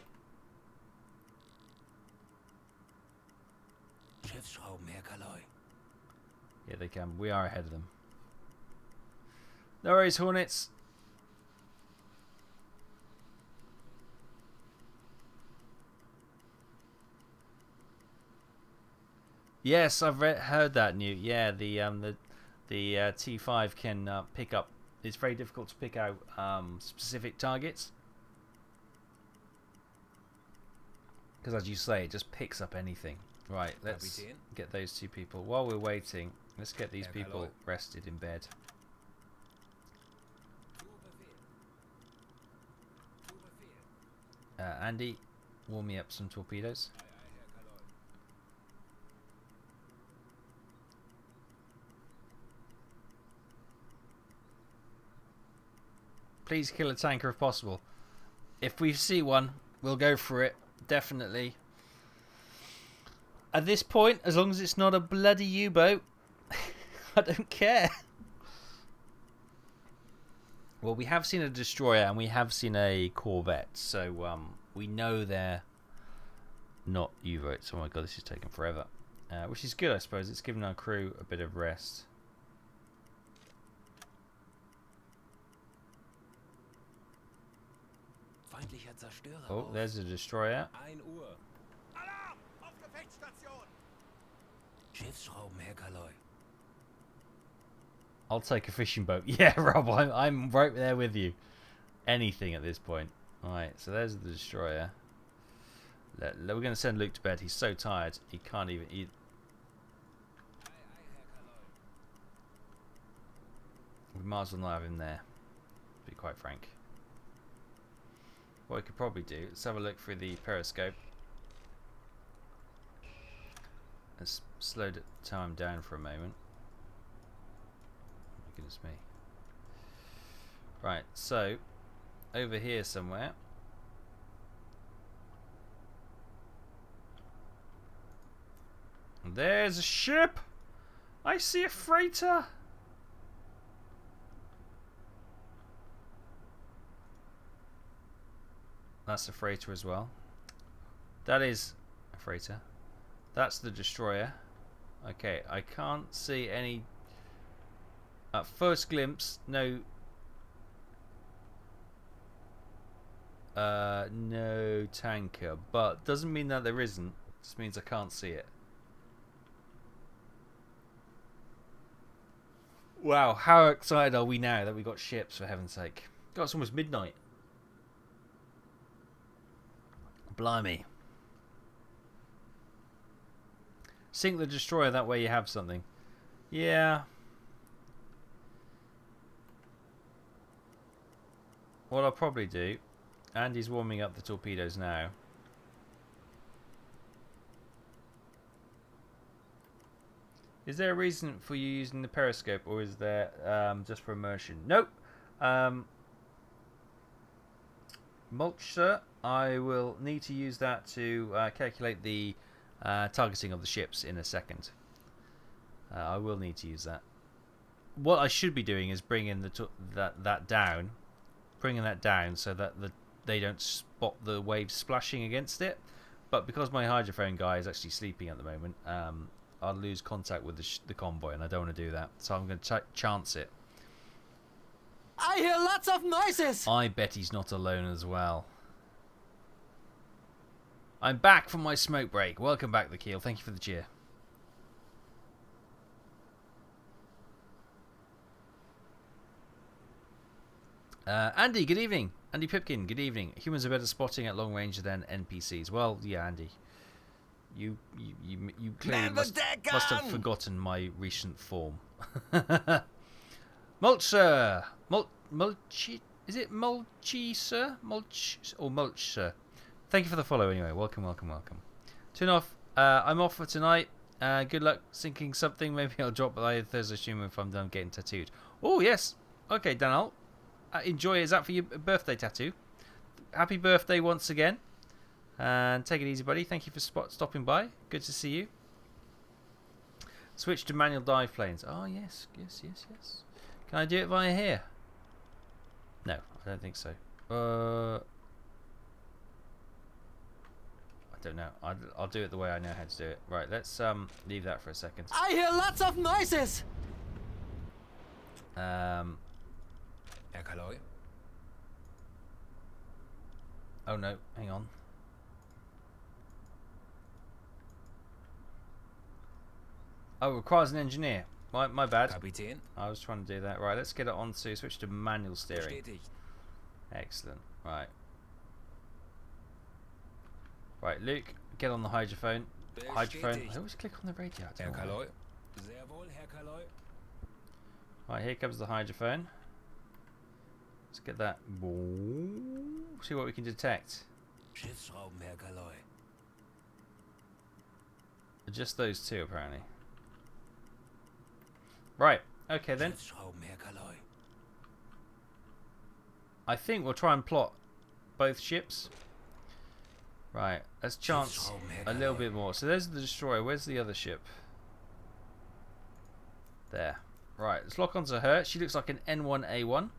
Schiffsschrauben, Herr Kaloi. Yeah, they can. We are ahead of them. No worries, Hornets. Yes, I've heard that, Newt. Yeah, the T5 can pick up it's very difficult to pick out specific targets. Because as you say, it just picks up anything. Right, let's Kapitän. get those two people. While we're waiting, let's get these Herr people Kaloi. rested in bed. Zu Befehl. Zu Befehl. Andy, warm me up some torpedoes. Aye, aye, Herr Kaloi. Please kill a tanker if possible. If we see one, we'll go for it. Definitely. At this point, as long as it's not a bloody U-boat, I don't care. Well, we have seen a destroyer and we have seen a corvette, so we know they're not U-boats. Oh my god, this is taking forever. Which is good, I suppose. It's given our crew a bit of rest. Feindlicher Zerstörer. Oh, auf. there's a destroyer. 1 Uhr. Alarm! Auf Gefechtsstation! Schiffsschrauben, Herr Kaloi. I'll take a fishing boat. Yeah, Rob, I'm right there with you. Anything at this point. Alright, so there's the destroyer. We're going to send Luke to bed. He's so tired, he can't even eat. Aye, aye, Herr Kaloi. We might as well not have him there, to be quite frank. What we could probably do, let's have a look through the periscope. Let's slow the time down for a moment. Oh, goodness me. Right, so over here somewhere. There's a ship! I see a freighter! That's a freighter as well. That is a freighter. That's the destroyer. Okay, I can't see any. At first glimpse, no. No tanker, but doesn't mean that there isn't. Just means I can't see it. Wow, how excited are we now that we got ships, for heaven's sake. God, it's almost midnight. Blimey. Sink the destroyer, that way you have something. Yeah. What I'll probably do, Andy's warming up the torpedoes now. Is there a reason for you using the periscope, or is there just for immersion? Nope. Mulch, sir. I will need to use that to calculate the targeting of the ships in a second. I will need to use that. What I should be doing is bringing that down, so that they don't spot the waves splashing against it. But because my hydrophone guy is actually sleeping at the moment, I'll lose contact with the convoy, and I don't want to do that. So I'm going to chance it. I hear lots of noises. I bet he's not alone as well. I'm back from my smoke break. Welcome back, the Keel. Thank you for the cheer. Andy, good evening. Andy Pipkin, good evening. Humans are better spotting at long range than NPCs. Well, yeah, Andy. You clearly must have forgotten my recent form. Mulcher! Mulchi? Is it Mulchi, sir? Mulch or Mulch, sir? Thank you for the follow anyway. Welcome, welcome, welcome. Turn off. I'm off for tonight. Good luck sinking something. Maybe I'll drop by Thursday stream if I'm done getting tattooed. Oh, yes. Okay, Daniel. Enjoy. Is that for your birthday tattoo? Happy birthday once again. And take it easy, buddy. Thank you for stopping by. Good to see you. Switch to manual dive planes. Oh, yes. Yes, yes, yes. Can I do it via here? No, I don't think so. I don't know. I'll do it the way I know how to do it. Right, let's leave that for a second. I hear lots of noises. Herr Kaloi. Oh no, hang on. Oh, requires an engineer. my bad. Kapitän. I was trying to do that. Right, let's get it on to switch to manual steering. Bestätigt. Excellent. Right. Right, Luke, get on the hydrophone. Hydrophone. I always click on the radio. I Herr don't know why. Kaloi. Sehr wohl, Herr Kaloi. Right, here comes the hydrophone. Let's get that. See what we can detect. Schiffsschrauben, Herr Kaloi. Just those two, apparently. Right. Okay, then. Schiffsschrauben, Herr Kaloi. I think we'll try and plot both ships. Right. Let's chance a little bit more. So there's the destroyer. Where's the other ship? There. Right. Let's lock onto her. She looks like an N1A1.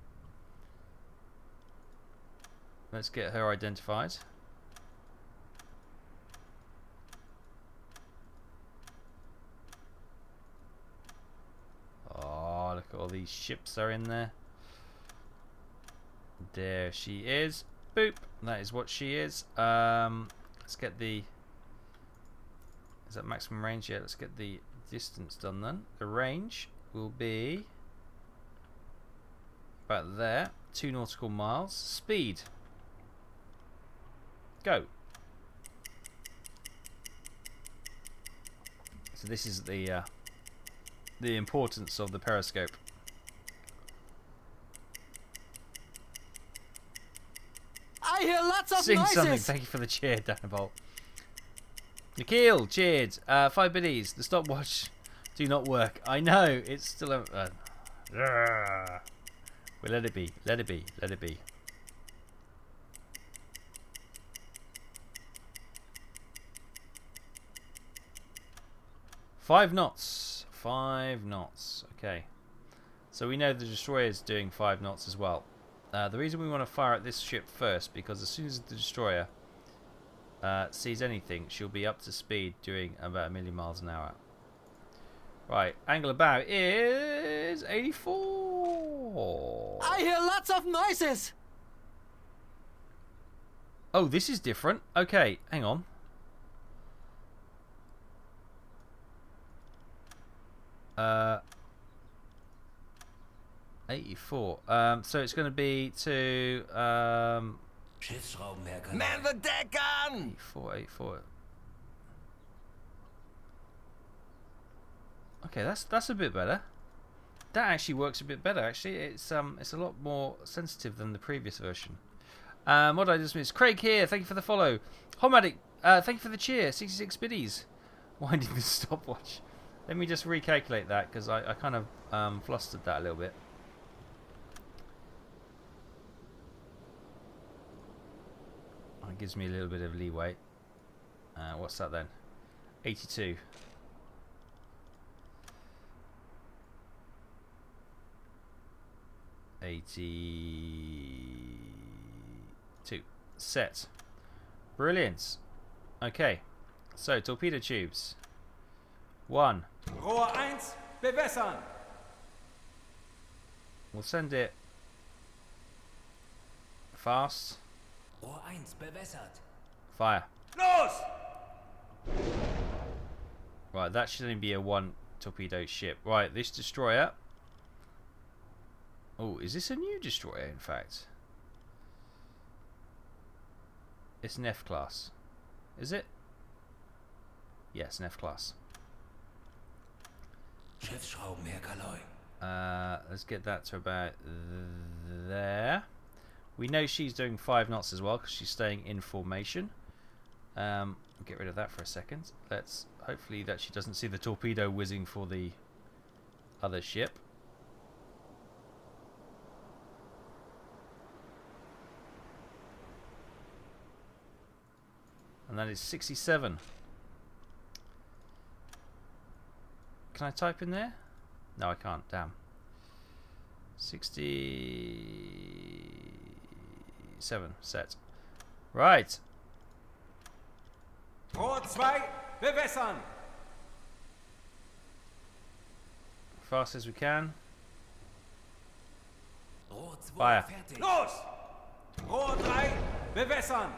Let's get her identified. Oh, look at all these ships are in there. There she is. Boop. That is what she is. Let's get the... Is that maximum range? Yeah, let's get the distance done then. The range will be about there. 2 nautical miles. Speed. Go. So this is the importance of the periscope. I hear lots of Sing noises. something. Thank you for the cheer, Danabol. Nikhil cheered. 5 biddies. The stopwatch do not work. I know. It's still a... well, let it be. Let it be. Let it be. Five knots. 5 knots. Okay. So we know the destroyer is doing 5 knots as well. The reason we want to fire at this ship first, because as soon as the destroyer sees anything, she'll be up to speed doing about 1,000,000 miles an hour. Right, angle of bow is 84. I hear lots of noises. Oh, this is different. Okay, hang on. Uh, 84. So it's going to be to Schiffsschrauben, Herr Kaloi. Man the deck on. 84, 84. Okay, that's a bit better. That actually works a bit better. Actually, it's a lot more sensitive than the previous version. What did I just miss? Craig here. Thank you for the follow. Homadic. Thank you for the cheer. 66 biddies. Winding the stopwatch. Let me just recalculate that because I kind of flustered that a little bit. It gives me a little bit of leeway. What's that then? 82. Set. Brilliant. Okay. So, torpedo tubes. 1. Rohr 1, bewässern. We'll send it fast. Rohr 1 bewässert. Fire. Los! Right, that should only be a 1 torpedo ship. Right, this destroyer. Oh, is this a new destroyer, in fact? It's an F class. Is it? Yes, an F class. Schiffsschrauben, Herr Kaloi. Let's get that to about there. We know she's doing 5 knots as well because she's staying in formation. Get rid of that for a second. Let's hopefully that she doesn't see the torpedo whizzing for the other ship. And that is 67. Can I type in there? No, I can't. Damn. 67. Set. Right. Rohr 2, bewässern. Fast as we can. Rohr 2 Fire. fertig. Los! Rohr 3, bewässern.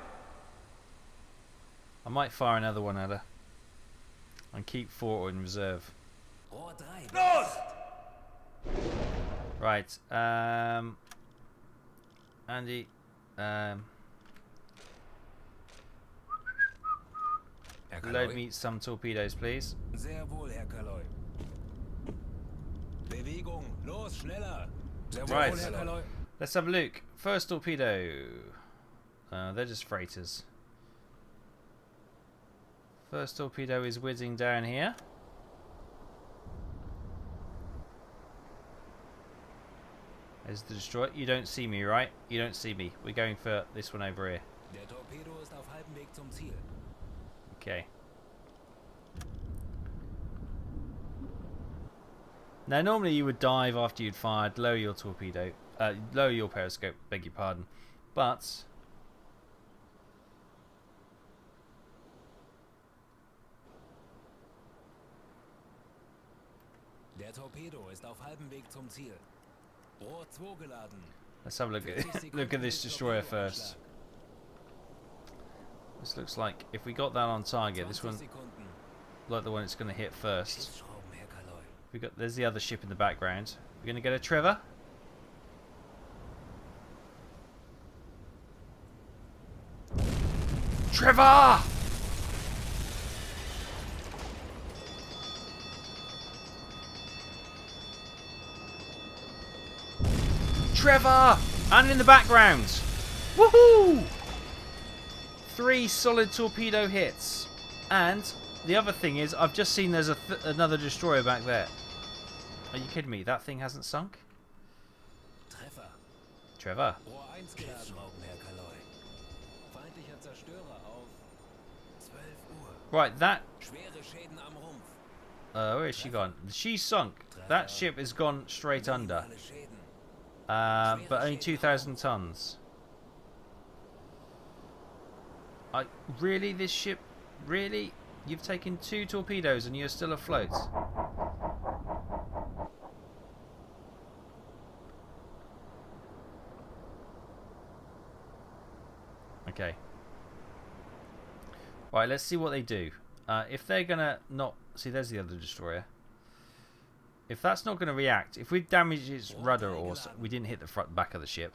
I might fire another one at her. And keep 4 in reserve. Rohr 3 Los! Right. Andy. Herr Load Kaloi. me some torpedoes, please. Sehr wohl, Herr Kaloi. Bewegung, los, schneller. Sehr wohl, Right. Herr Kaloi. Let's have a look. First torpedo. They're just freighters. First torpedo is whizzing down here. There's the destroyer. You don't see me, right? You don't see me. We're going for this one over here. Der Torpedo ist auf halbem Weg zum Ziel. Okay. Now, normally you would dive after you'd fired, lower your torpedo, lower your periscope, beg your pardon. But Der Torpedo ist auf halbem Weg zum Ziel. Rohr 2 geladen. let's have a look at this destroyer first. This looks like if we got that on target, this 20 one Sekunden. like the one it's going to hit first. Schiffsschrauben, Herr Kaloi. We got there's the other ship in the background. We're going to get a Trevor. Trevor! Trevor! And in the background. Woohoo! 3 solid torpedo hits. And the other thing is, I've just seen there's another destroyer back there. Are you kidding me? That thing hasn't sunk? Treffer. Trevor. Rohr 1 geladen. Schiffsschrauben, Herr Kaloi. Feindlicher Zerstörer auf 12 Uhr. Right, that... Schwere Schäden am Rumpf. where has she gone? She's sunk. That ship has gone straight under. Alle Schäden. But only 2,000 tons. Really, this ship? Really? You've taken 2 torpedoes and you're still afloat? Okay. Right, let's see what they do. If they're gonna not... See, there's the other destroyer. If that's not going to react, if we damage its rudder or we didn't hit the back of the ship.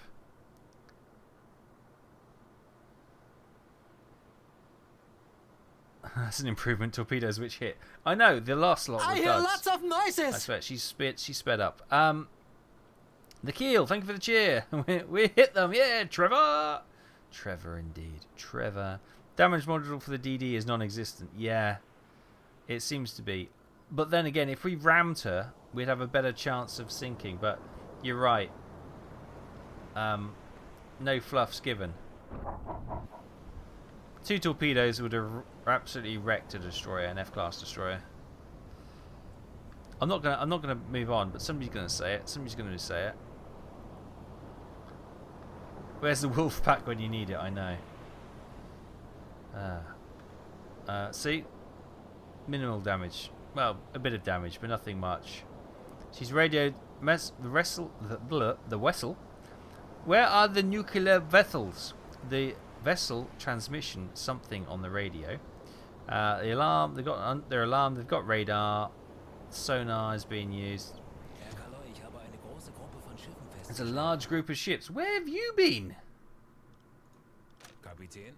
That's an improvement. Torpedoes which hit. I know, the last lot I were hear duds. lots of noises. I swear, she sped up. The keel, thank you for the cheer. we hit them, yeah, Trevor! Trevor indeed. Trevor. Damage module for the DD is non-existent. Yeah, it seems to be. But then again, if we rammed her, we'd have a better chance of sinking. But you're right. No fluffs given. 2 torpedoes would have absolutely wrecked a destroyer, an F-class destroyer. I'm not gonna move on, but somebody's gonna say it. Somebody's gonna say it. Where's the wolf pack when you need it? I know. See, minimal damage. Well, a bit of damage, but nothing much. She's radioed the vessel. Where are the nuclear vessels? The vessel transmission something on the radio. The alarm. They've got their alarm. They've got radar. Sonar is being used. Herr Kaloi, ich habe eine große Gruppe von Schiffen There's a festgestellt. large group of ships. Where have you been? Kapitän.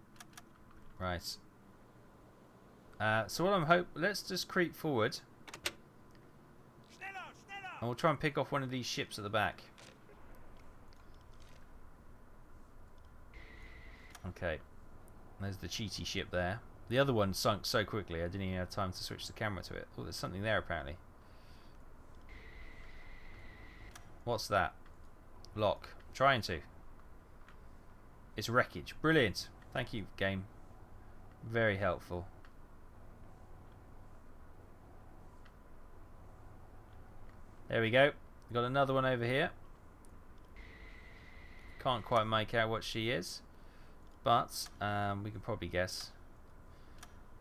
Right. So what let's just creep forward, Schneller, schneller! and we'll try and pick off one of these ships at the back. Okay. There's the cheaty ship there. The other one sunk so quickly I didn't even have time to switch the camera to it. Oh, there's something there apparently. What's that? Lock. Trying to. It's wreckage. Brilliant. Thank you, game. Very helpful. There we go. We've got another one over here. Can't quite make out what she is, but we can probably guess.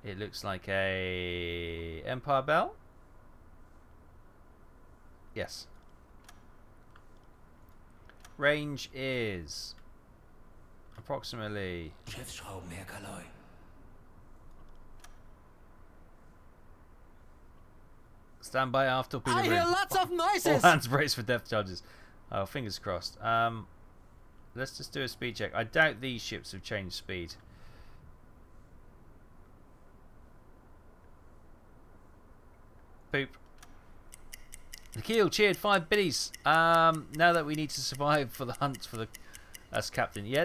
It looks like a Empire Bell. Yes. Range is approximately Schiffsschrauben, Herr Kaloi. Stand by after torpedo I room. hear lots of All noises. hands brace for depth charges. Oh, fingers crossed. Let's just do a speed check. I doubt these ships have changed speed. Poop. The keel cheered 5 biddies. Now that we need to survive for the hunt for the as captain. Yeah,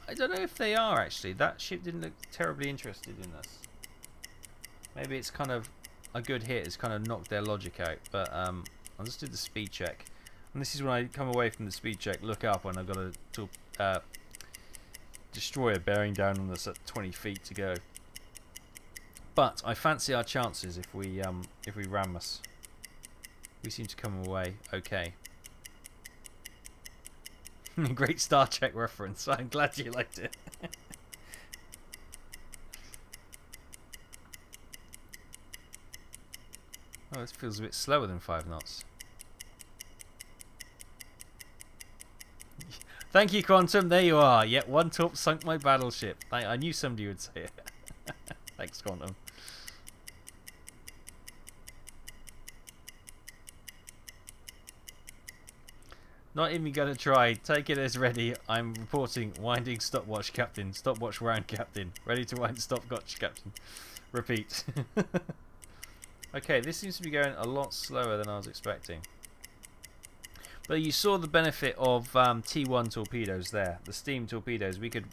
I don't know if they are actually. That ship didn't look terribly interested in us. Maybe it's kind of a good hit. It's kind of knocked their logic out. But I'll just do the speed check. And this is when I come away from the speed check, look up, and I've got a destroyer bearing down on us at 20 feet to go. But I fancy our chances if we ram us. We seem to come away okay. Great Star Trek reference. I'm glad you liked it. Oh, this feels a bit slower than 5 knots. Thank you, Quantum. There you are. Yet one torp sunk my battleship. I knew somebody would say it. Thanks, Quantum. Not even gonna try. Take it as ready. I'm reporting. Winding stopwatch, Captain. Stopwatch round, Captain. Ready to wind stopwatch, Captain. Repeat. Okay, this seems to be going a lot slower than I was expecting. But you saw the benefit of T1 torpedoes there. The steam torpedoes. We could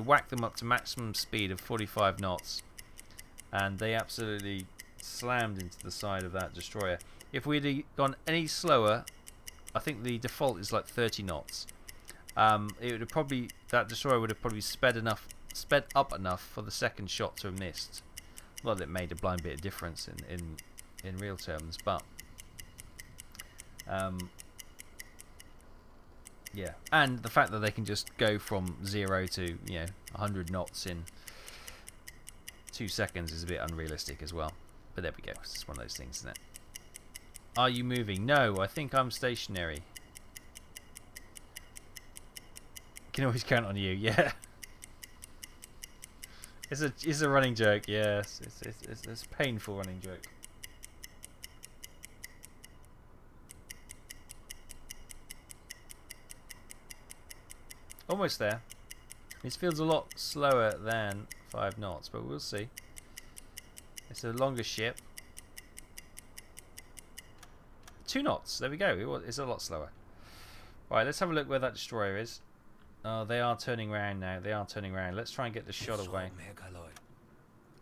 whack them up to maximum speed of 45 knots, and they absolutely slammed into the side of that destroyer. If we'd gone any slower, I think the default is like 30 knots. It would have probably, that destroyer would have probably sped up enough for the second shot to have missed. Not that it made a blind bit of difference in real terms, but yeah. And the fact that they can just go from 0 to 100 knots in 2 seconds is a bit unrealistic as well. But there we go. It's just one of those things, isn't it? Are you moving? No, I think I'm stationary. Can always count on you. Yeah. It's a running joke. Yes, it's a painful running joke. Almost there. This feels a lot slower than 5 knots, but we'll see. It's a longer ship. 2 knots. There we go. It's a lot slower. Right, let's have a look where that destroyer is. Oh, they are turning around now. They are turning around. Let's try and get the shot away.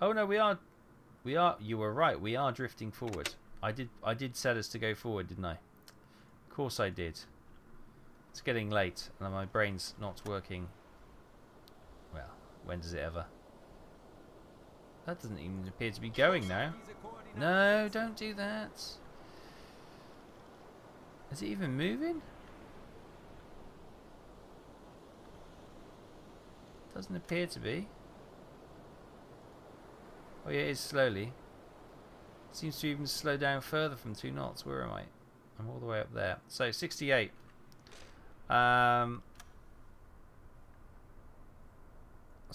Oh no, we are. You were right. We are drifting forward. I did set us to go forward, didn't I? Of course I did. It's getting late, and my brain's not working. Well, when does it ever? That doesn't even appear to be going now. No, don't do that. Is it even moving? Doesn't appear to be. Oh yeah, it is slowly. Seems to even slow down further from 2 knots. Where am I? I'm all the way up there. So 68. So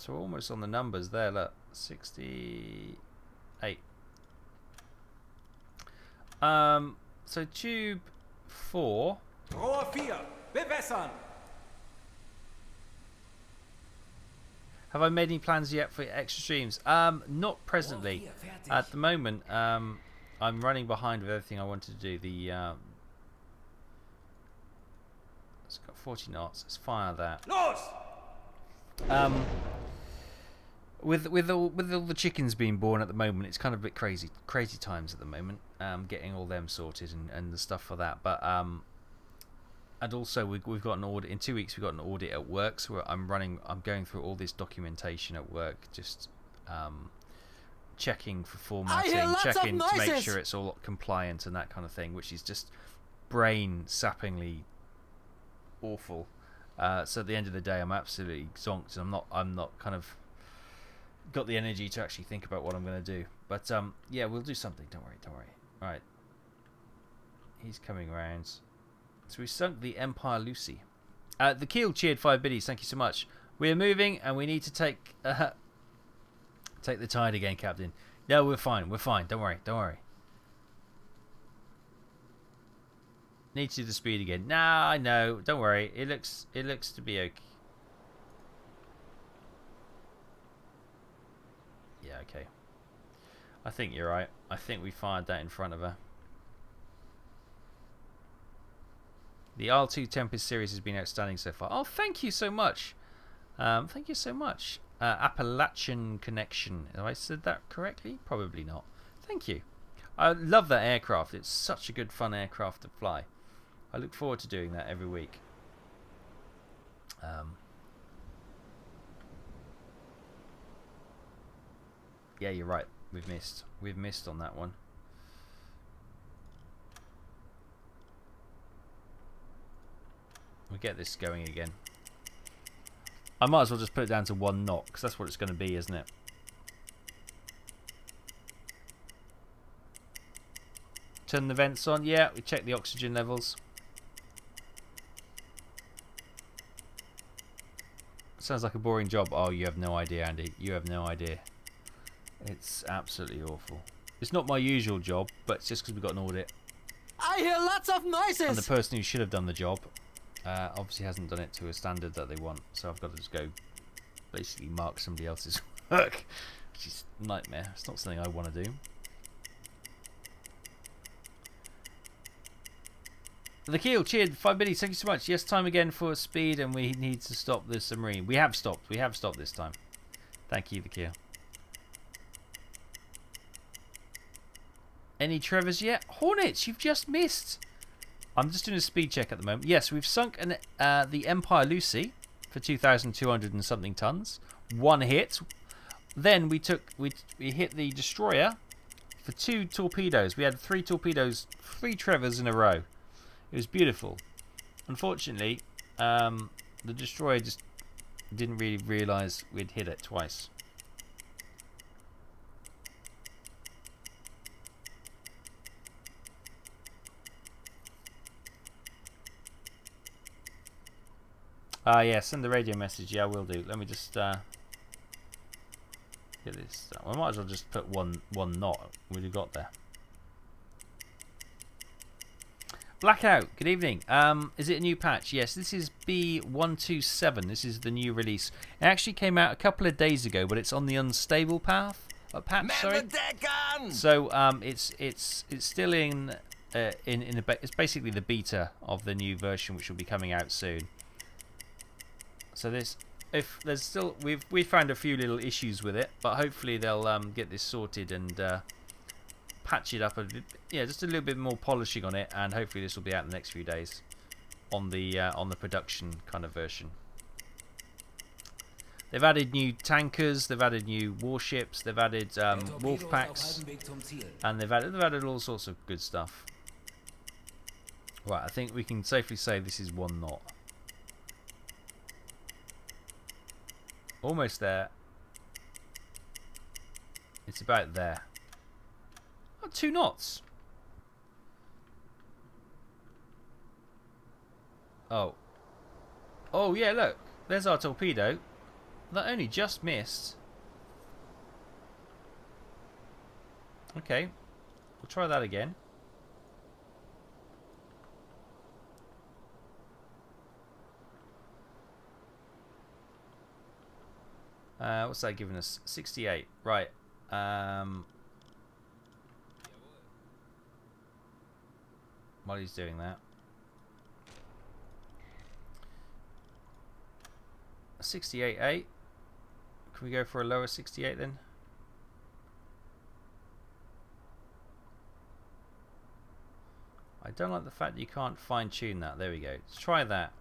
we're almost on the numbers there. Look, 68. So tube 4. Rohr 4, bewässern! Have I made any plans yet for extra streams? Not presently. At the moment, I'm running behind with everything I wanted to do. It's got 40 knots. Let's fire that. Los! With all the chickens being born at the moment, it's kind of a bit crazy times at the moment. Getting all them sorted and the stuff for that. But and also we've got an audit in 2 weeks. We've got an audit at work, so I'm going through all this documentation at work, just checking for formatting, checking to make sure it's all compliant and that kind of thing, which is just brain sappingly awful. So at the end of the day, I'm absolutely zonked, and I'm not kind of got the energy to actually think about what I'm going to do. But yeah, we'll do something. Don't worry. Right, he's coming around. So we sunk the Empire Lucy. The keel cheered 5 biddies. Thank you so much. We're moving, and we need to take the tide again, Captain. No, we're fine. Don't worry. Need to do the speed again. Nah, I know. Don't worry. It looks to be okay. Yeah, okay. I think you're right. I think we fired that in front of her. The R2 Tempest series has been outstanding so far. Oh, thank you so much. Thank you so much. Appalachian Connection. Have I said that correctly? Probably not. Thank you. I love that aircraft. It's such a good, fun aircraft to fly. I look forward to doing that every week. Yeah, you're right. We've missed. We've missed on that one. We'll get this going again. I might as well just put it down to 1 knot, because that's what it's going to be, isn't it? Turn the vents on. Yeah, we check the oxygen levels. Sounds like a boring job. Oh, you have no idea, Andy. You have no idea. It's absolutely awful. It's not my usual job, but it's just because we've got an audit. I hear lots of noises. And the person who should have done the job obviously hasn't done it to a standard that they want. So I've got to just go basically mark somebody else's work, which is a nightmare. It's not something I want to do. The Keel cheered 5 minutes. Thank you so much. Yes, time again for speed, and we need to stop the submarine. We have stopped. We have stopped this time. Thank you, the Keel. Any Trevors yet? Hornets, you've just missed. I'm just doing a speed check at the moment. Yes, we've sunk the Empire Lucy for 2,200 and something tons. 1 hit. Then we hit the destroyer for 2 torpedoes. We had 3 torpedoes, 3 Trevors in a row. It was beautiful. Unfortunately, the destroyer just didn't really realise we'd hit it twice. Yeah, send the radio message. Yeah, I will do. Let me just get this. I might as well just put one knot. We've got there. Blackout. Good evening. Is it a new patch? Yes, this is V.B127. This is the new release. It actually came out a couple of days ago, but it's on the unstable patch. Sorry. So it's still in it's basically the beta of the new version, which will be coming out soon. So we found a few little issues with it, but hopefully they'll get this sorted and patch it up just a little bit more polishing on it, and hopefully this will be out in the next few days on the production kind of version. They've added new tankers, they've added new warships, they've added wolf packs, and they've added all sorts of good stuff. Right, I think we can safely say this is 1 knot. Almost there. It's about there. Oh, 2 knots. Oh. Oh, yeah, look. There's our torpedo. That only just missed. Okay. We'll try that again. What's that giving us? 68. Right. While he's doing that. 68.8. Can we go for a lower 68 then? I don't like the fact that you can't fine tune that. There we go. Let's try that.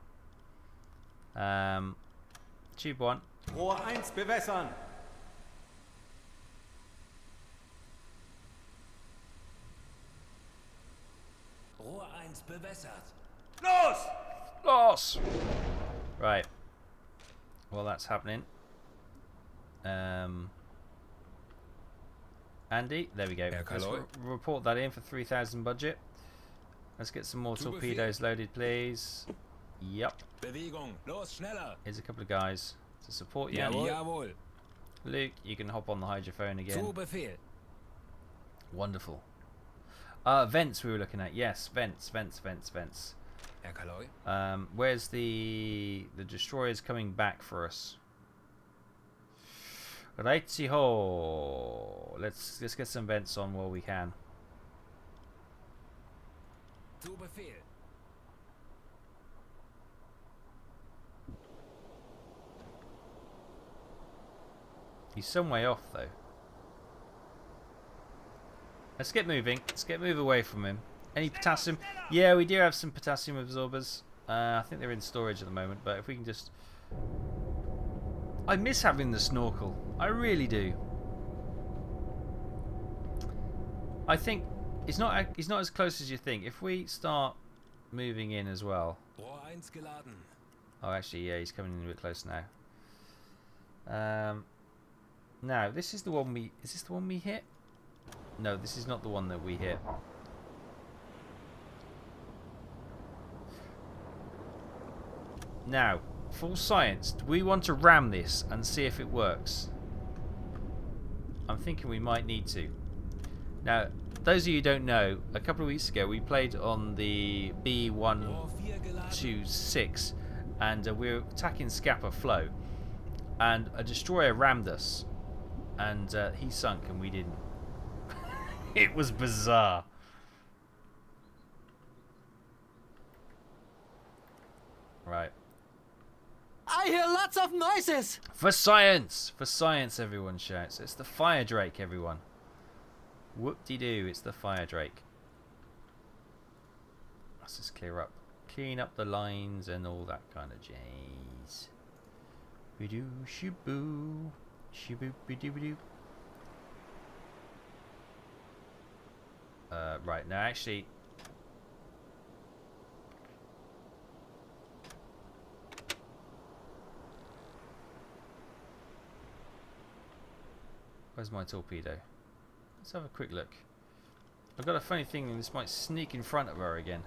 Tube 1. Rohr 1 bewässern. Rohr 1 bewässert. Los! Los! Right. Well, that's happening. Andy, there we go. Let's report that in for 3,000 budget. Let's get some more torpedoes loaded, please. Yep. Bewegung. Los, schneller. Here's a couple of guys to support you. Jawohl. Luke, you can hop on the hydrophone again. Zu Befehl. Wonderful. Vents we were looking at. Yes, vents. Herr Kaloi? Where's the destroyers coming back for us? Righty-ho. Let's get some vents on while we can. Zu Befehl. He's some way off though. Let's get moving. Let's move away from him. Any potassium? Yeah, we do have some potassium absorbers. I think they're in storage at the moment, but if we can just... I miss having the snorkel. I really do. I think it's not as close as you think. If we start moving in as well. Rohr 1 geladen. Oh, actually, yeah, he's coming in a bit close now. Now, this is the one we... Is this the one we hit? No, this is not the one that we hit. Now, full science, do we want to ram this and see if it works? I'm thinking we might need to. Now, those of you who don't know, a couple of weeks ago we played on the V.B127 and we were attacking Scapa Flow and a destroyer rammed us and he sunk and we didn't. It was bizarre. Right. I hear lots of noises. For science! For science, everyone shouts. It's the fire drake, everyone. Whoop-de-doo, it's the fire drake. Let's just clear up. Clean up the lines and all that kind of jazz. Be-doo, shiboo. Shiboo-be-doo-be-doo. Right, now actually... Where's my torpedo? Let's have a quick look. I've got a funny feeling this might sneak in front of her again.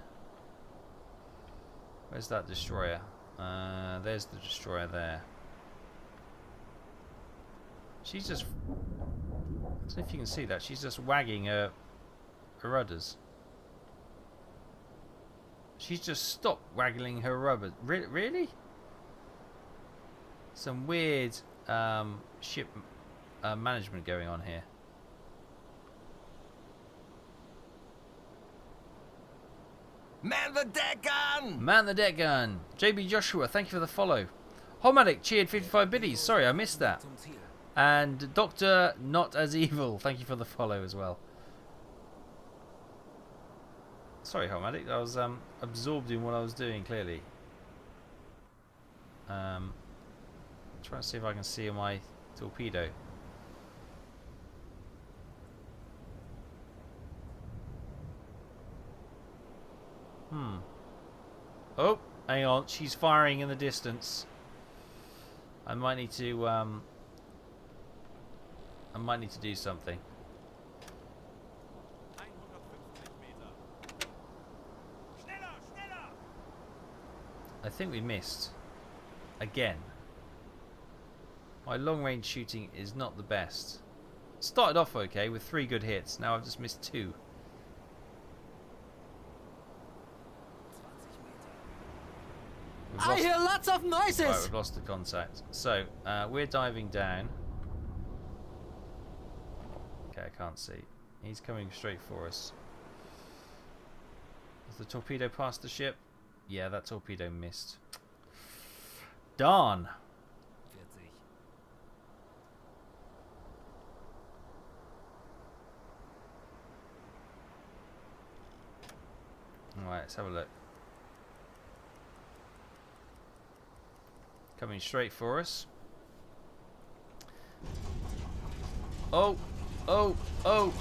Where's that destroyer? There's the destroyer there. She's just... I don't know if you can see that. She's just wagging her rudders. She's just stopped waggling her rudders. Really? Some weird ship management going on here. Man the deck gun! Man the deck gun! JB Joshua, thank you for the follow. Homadic cheered 55 biddies. Sorry, I missed that. Zum Ziel. And Dr. Not As Evil, thank you for the follow as well. Sorry, Homadic, I was absorbed in what I was doing, clearly. Trying to see if I can see my torpedo. Oh, hang on, she's firing in the distance. I might need to do something. 150 Meter. Schneller, schneller! I think we missed. Again. My long range shooting is not the best. Started off okay with 3 good hits. Now I've just missed 2. I hear lots of noises. Right, we've lost the contact. So, we're diving down. Okay, I can't see. He's coming straight for us. Has the torpedo passed the ship? Yeah, that torpedo missed. Darn. 40. Alright, let's have a look. Coming straight for us. Oh! Oh! Oh!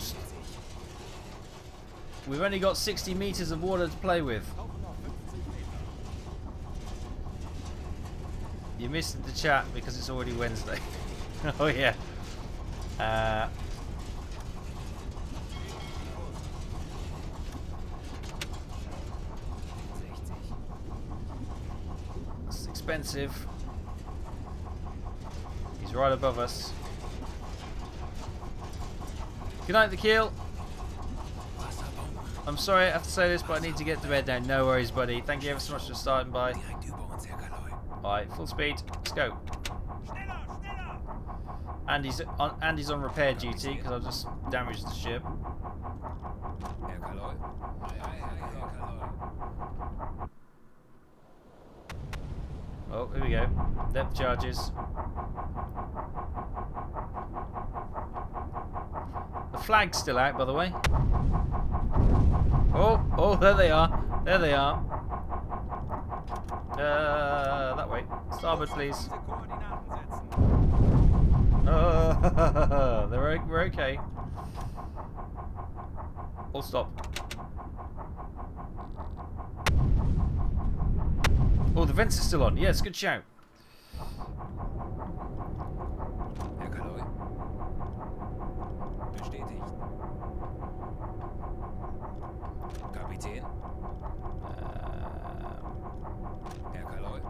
We've only got 60 meters of water to play with. You missed the chat because it's already Wednesday. Oh yeah. It's expensive. He's right above us. Good night, the keel. I'm sorry I have to say this, but I need to get to bed now. No worries, buddy. Thank you ever so much for starting by. Direkt über uns, Herr Kaloi. Alright, full speed. Let's go. Schneller, schneller! Andy's on repair duty because I've just damaged the ship. Herr Kaloi. Ei, ei, ei, Herr Kaloi. Oh, here we go. Depth charges. The flag's still out, by the way. Oh, there they are. There they are. That way. Starboard, please. Diese Koordinaten setzen. We're okay. All stop. Oh, the vents are still on. Yes, good shout. Herr Kaloi. Bestätigt. Kapitän. Herr Kaloi.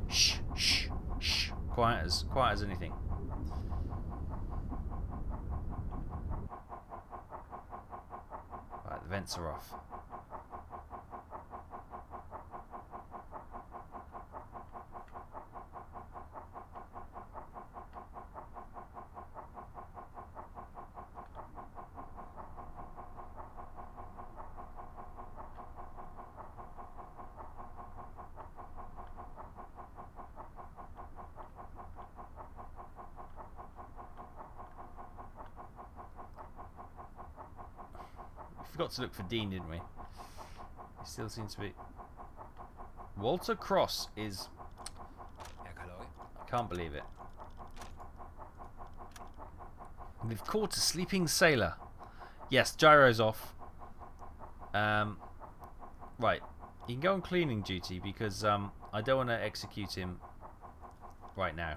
Shh, shh, shh. Quiet as anything. Right, the vents are off. Forgot to look for Dean, didn't we? He still seems to be. Walter Cross is. Herr Kaloi. I can't believe it. We've caught a sleeping sailor. Yes, gyro's off. Right. You can go on cleaning duty because I don't want to execute him right now.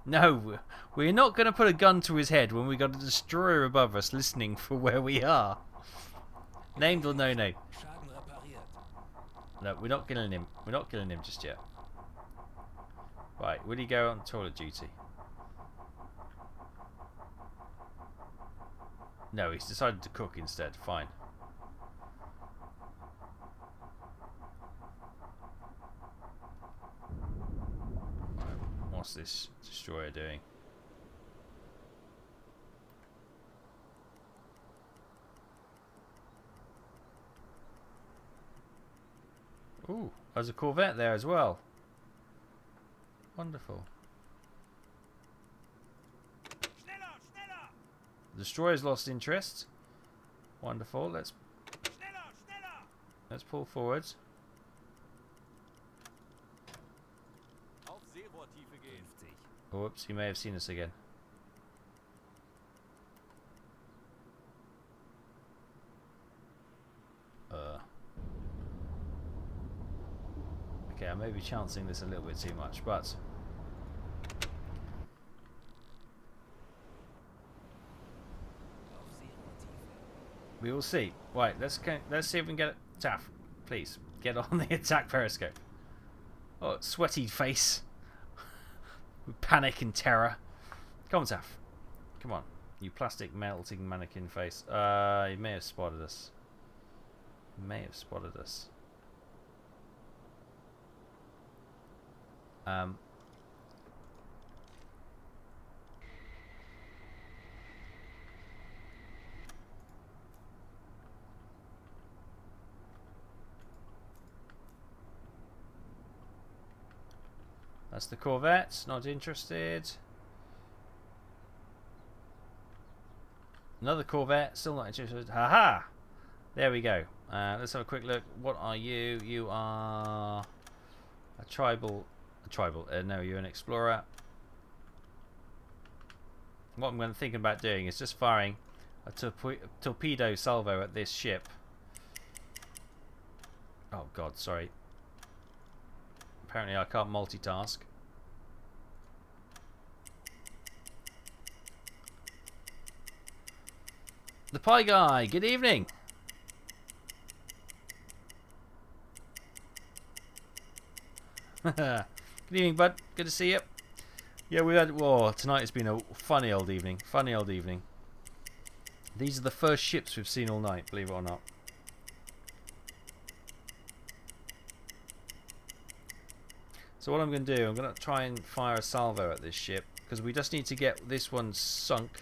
No, we're not going to put a gun to his head when we got a destroyer above us listening for where we are. Named or no name? Schaden repariert. No, we're not killing him. We're not killing him just yet. Right, will he go on toilet duty? No, he's decided to cook instead. Fine. Right, what's this destroyer doing? Ooh, there's a corvette there as well. Wonderful. Schneller, schneller! The destroyer's lost interest. Wonderful. Let's Schneller, schneller! pull forwards. Auf Seerohrtiefe gehen. 50. Oh, whoops, he may have seen us again. Okay, I may be chancing this a little bit too much, but Auf Seerohrtiefe. we will see. Right, let's see if we can get it. Taff, please get on the attack periscope. Oh, sweaty face with panic and terror. Come on, Taff. Come on, you plastic melting mannequin face. He may have spotted us. May have spotted us. That's the Corvette. Not interested. Another Corvette. Still not interested. Haha! There we go. Let's have a quick look. What are you? You are a tribal. No, you're an explorer. What I'm going to think about doing is just firing a torpedo salvo at this ship. Oh God, sorry. Apparently I can't multitask. The Pie Guy, good evening. Good evening, bud. Good to see you. Yeah, we had. Whoa, tonight has been a funny old evening. Funny old evening. These are the first ships we've seen all night, believe it or not. So what I'm going to do, I'm going to try and fire a salvo at this ship because we just need to get this one sunk.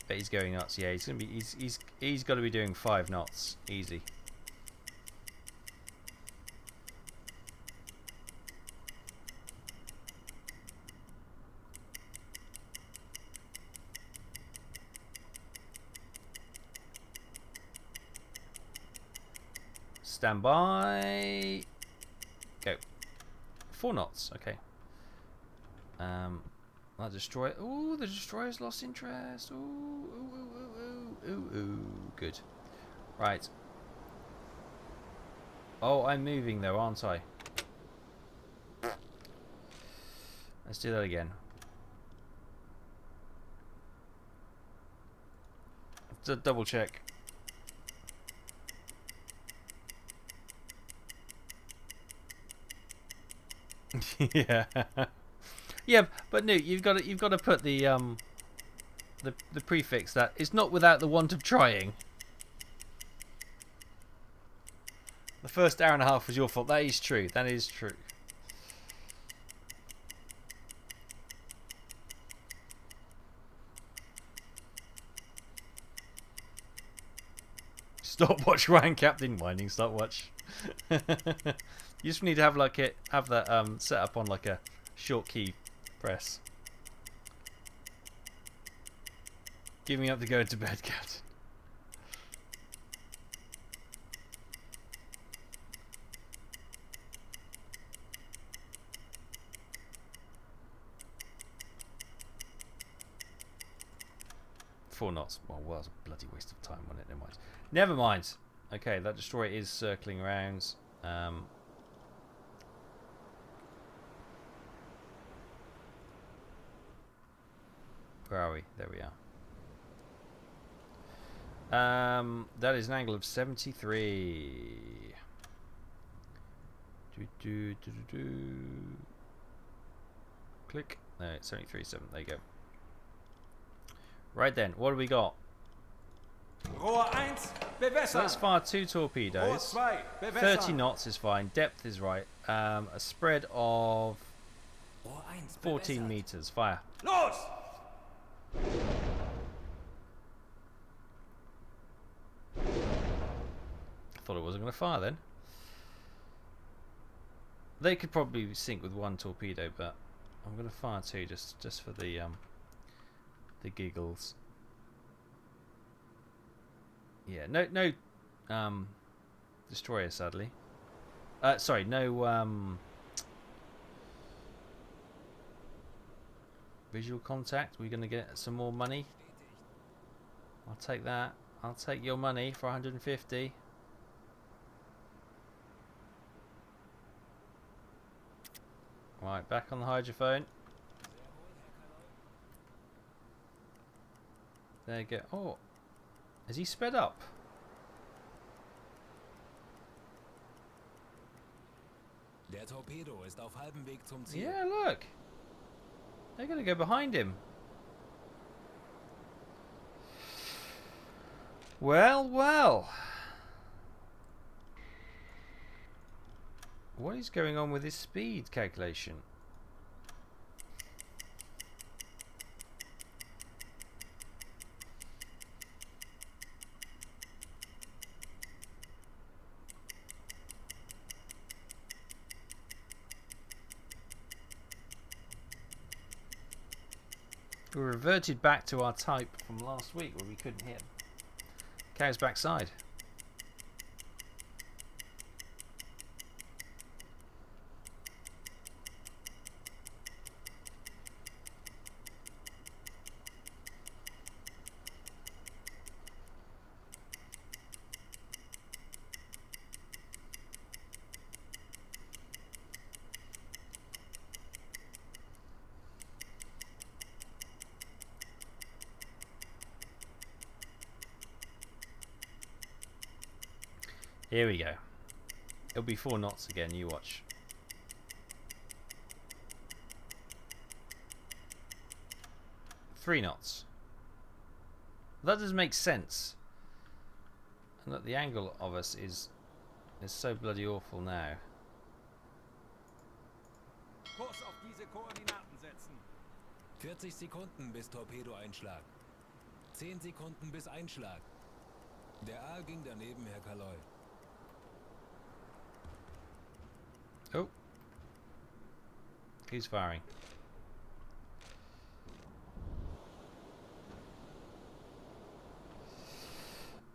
Bet he's going nuts. Yeah, he's going to be. He's got to be doing 5 knots, easy. Stand by. Go. 4 knots. Okay. That destroyer. Ooh, the destroyer's lost interest. Ooh, ooh, ooh, ooh, ooh, ooh. Good. Right. Oh, I'm moving though, aren't I? Let's do that again. Double check. Yeah. Yeah, but no, you've got to put the prefix that it's not without the want of trying. The first hour and a half was your fault. That is true. That is true. Stopwatch Ryan Captain winding stopwatch. You just need to have have that set up on like a short key press. Give me up to go to bed, Captain. Four knots. Well, that was a bloody waste of time, wasn't it? Never mind. Never mind. Okay, that destroyer is circling around. Where are we? There we are. That is an angle of 73. Click. No, it's 73.7. There you go. Right then, what do we got? Rohr 1, bewässern. So let's fire 2 torpedoes. Rohr 2, bewässern. 30 knots is fine. Depth is right. A spread of 14 meters. Fire. Los! Thought it wasn't going to fire then. They could probably sink with 1 torpedo, but I'm going to fire 2 just for the giggles. Yeah, no destroyer sadly. Sorry, no visual contact. We're going to get some more money. I'll take that. I'll take your money for 150. Right, back on the hydrophone. There you go. Oh, has he sped up? Der Torpedo ist auf halbem Weg zum Ziel. Yeah, look. They're going to go behind him. Well, well. What is going on with his speed calculation? We reverted back to our type from last week where we couldn't hit cow's backside. Here we go. It'll be 4 knots again, you watch. 3 knots. That doesn't make sense. And look, the angle of us is so bloody awful now. Kurs auf diese Koordinaten setzen. 40 Sekunden bis Torpedoeinschlag. 10 Sekunden bis Einschlag. Der Aal ging daneben, Herr Kaloy. Oh. Who's firing?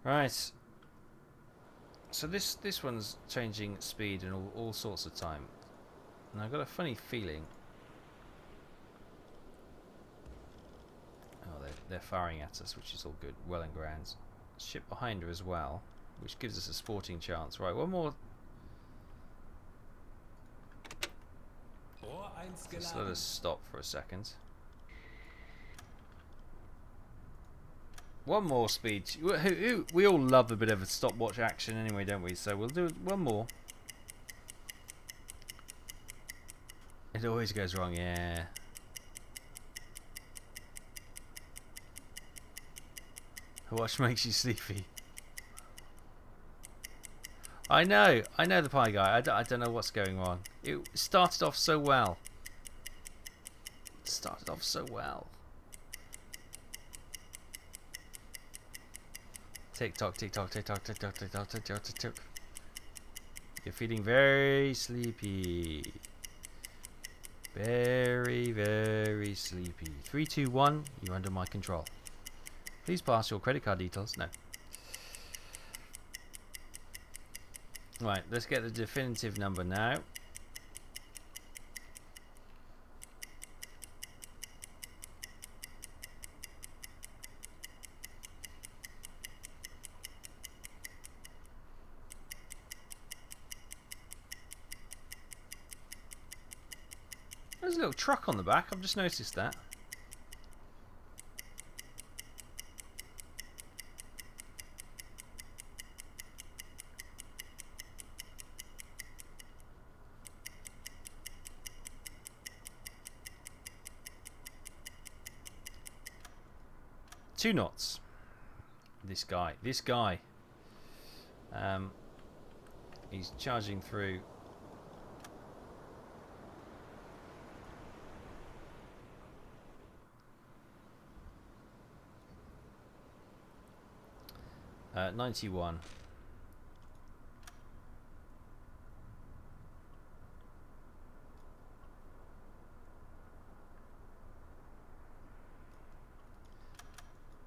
Right. So this one's changing speed and all sorts of time. And I've got a funny feeling. Oh, they're firing at us, which is all good. Well and grand. Ship behind her as well, which gives us a sporting chance. Right, one more. Just let us stop for a second. One more speed. We all love a bit of a stopwatch action anyway, don't we? So we'll do one more. It always goes wrong, yeah. What makes you sleepy? I know the pie guy. I don't know what's going on. It started off so well. Tick tock, tick tock, tick tock, tick tock, tick tock, tick tock, tick tock. You're feeling very sleepy. Very, very sleepy. 3, 2, 1. You're under my control. Please pass your credit card details. No. Right, let's get the definitive number now. There's a little truck on the back. I've just noticed that. Two knots. This guy. He's charging through. Uh, 91.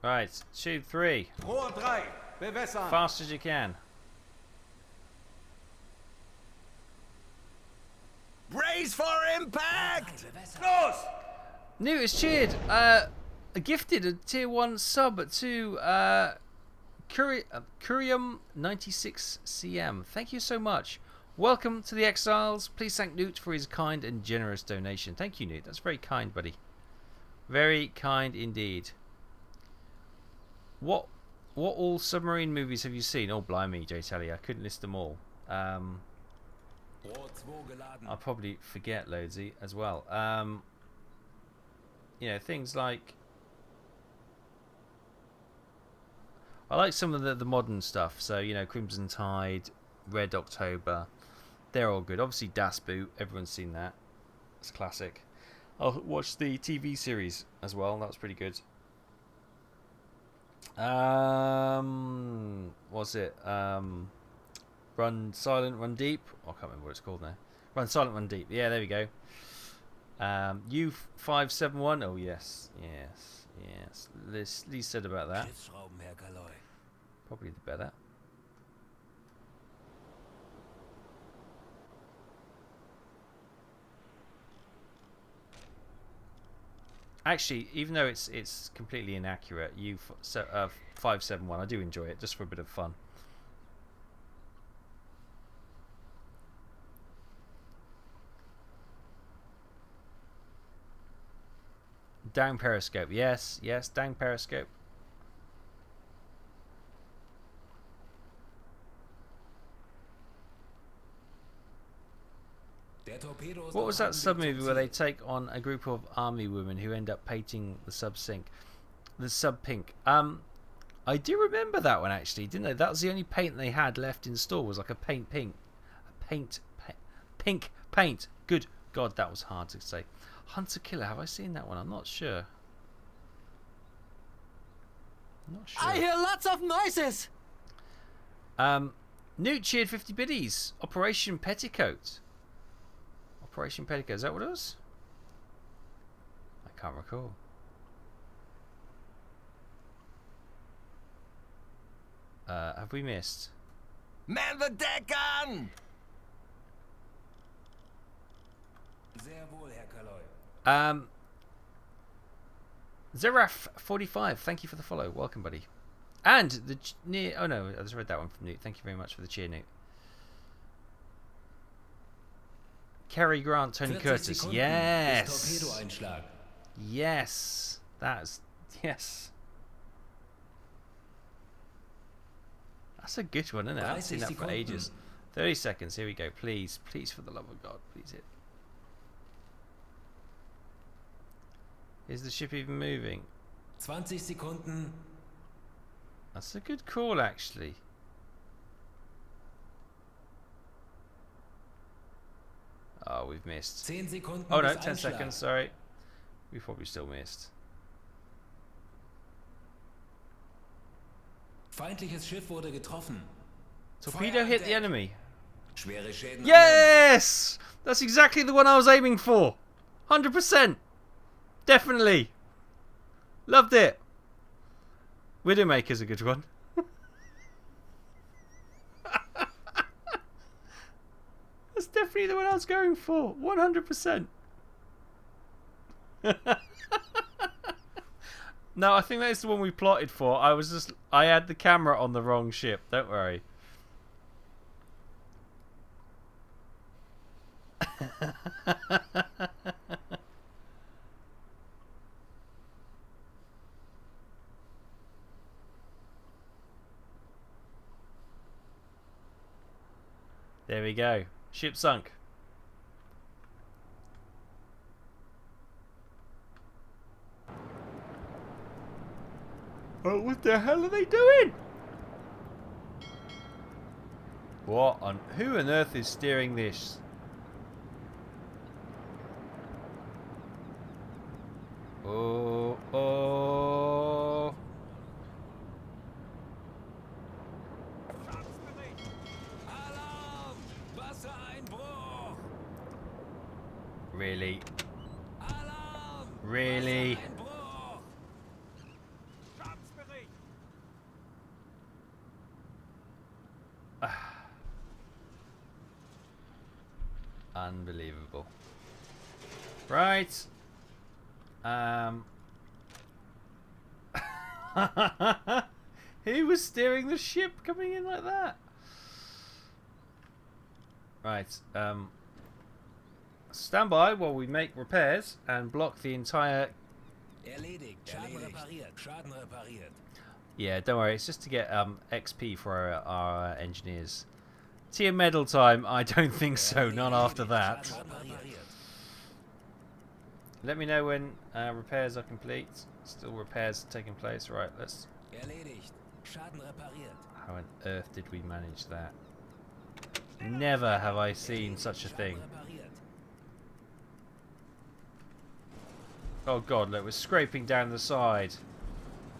Right, tube 3. Rohr 3, bewässern. Fast as you can. Brace for impact! Los! Newt has cheered. Gifted a tier 1 sub to Curium 96cm. Thank you so much. Welcome to the Exiles. Please thank Newt for his kind and generous donation. Thank you, Newt. That's very kind, buddy. Very kind indeed. What all submarine movies have you seen? Oh, blimey, J Tally. I couldn't list them all. I'll probably forget loadsy as well. You know, things like, I like some of the modern stuff. So, you know, Crimson Tide, Red October. They're all good. Obviously, Das Boot. Everyone's seen that. It's classic. I'll watch the TV series as well. That was pretty good. What's it? Run Silent, Run Deep. Oh, I can't remember what it's called now. Run Silent, Run Deep. Yeah, there we go. U571. Oh, yes. Lee said about that. Probably the better. Actually, even though it's completely inaccurate, U571, I do enjoy it just for a bit of fun. Down periscope, yes, down periscope. Der Torpedo ist What auf was that halbem sub Weg zum movie where they Ziel. take on a group of army women who end up painting the sub pink? I do remember that one actually, didn't they? That was the only paint they had left in store, was like a pink. Pink paint. Good God, that was hard to say. Hunter Killer, have I seen that one? I'm not sure. I hear lots of noises. Newt cheered 50 biddies. Operation Petticoat. Operation Petticoat, is that what it was? I can't recall. Have we missed? Man the deck on! Sehr wohl, Herr Kaloy. Zeraf45, thank you for the follow. Welcome, buddy. And the near. Oh no, I just read that one from Newt. Thank you very much for the cheer, Newt. Cary Grant, Tony 40 Curtis. Sekunden Yes. bis Torpedoeinschlag. Yes. That's. Yes. That's a good one, isn't it? I haven't seen that for 30 ages. 30 seconds. Here we go. Please. Please, for the love of God. Please hit. Is the ship even moving? 20 Sekunden. That's a good call, actually. Oh, we've missed. 10 Sekunden Oh no, bis 10 Einschlag. seconds, sorry. We've probably still missed. Feindliches Schiff wurde getroffen. Torpedo Feuer hit an the Deck. enemy. Schwere Schäden am Mond. Yes! That's exactly the one I was aiming for. 100%. Definitely. Loved it. Widowmaker's a good one. That's definitely the one I was going for. 100%. No, I think that's the one we plotted for. I had the camera on the wrong ship. Don't worry. There we go. Ship sunk. Oh, what the hell are they doing? What on? Who on earth is steering this? Oh, oh. Alarm! Wassereinbruch! Really? Alarm! Really? Wassereinbruch! Schadensbericht. Unbelievable. Right. Who was steering the ship coming in like that? Right. Stand by while we make repairs and block the entire. Erledigt. Schaden repariert. Schaden repariert. Yeah, don't worry. It's just to get XP for our engineers. Tier medal time? I don't think so. Not after that. Schaden repariert. Let me know when repairs are complete. Still repairs taking place. Right, let's. Erledigt. Schaden repariert. How on earth did we manage that? Never have I seen such a thing. Schaden repariert. Oh god, look, we're scraping down the side.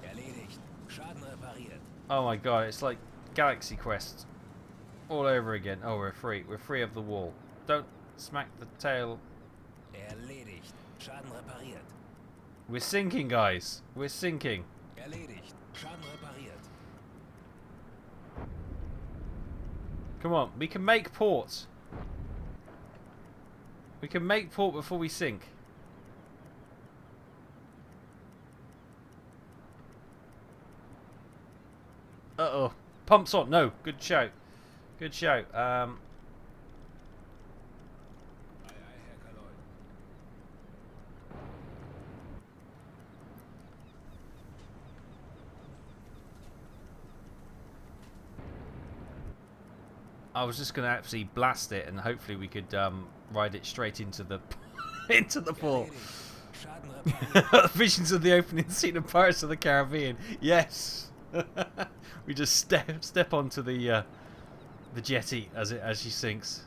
Erledigt. Schaden repariert. Oh my god, it's like Galaxy Quest all over again. Oh, we're free. We're free of the wall. Don't smack the tail. Erledigt. Schaden repariert. We're sinking, guys. We're sinking. Erledigt. Schaden repariert. Come on, we can make port. We can make port before we sink. Uh-oh. Pumps on. No, good shout. Good shout. Aye, aye, Herr Kaloy. I was just going to actually blast it and hopefully we could ride it straight into the into the port. Erledigt. Schaden repariert. Visions of the opening scene of Pirates of the Caribbean. Yes. We just step onto the jetty as she sinks.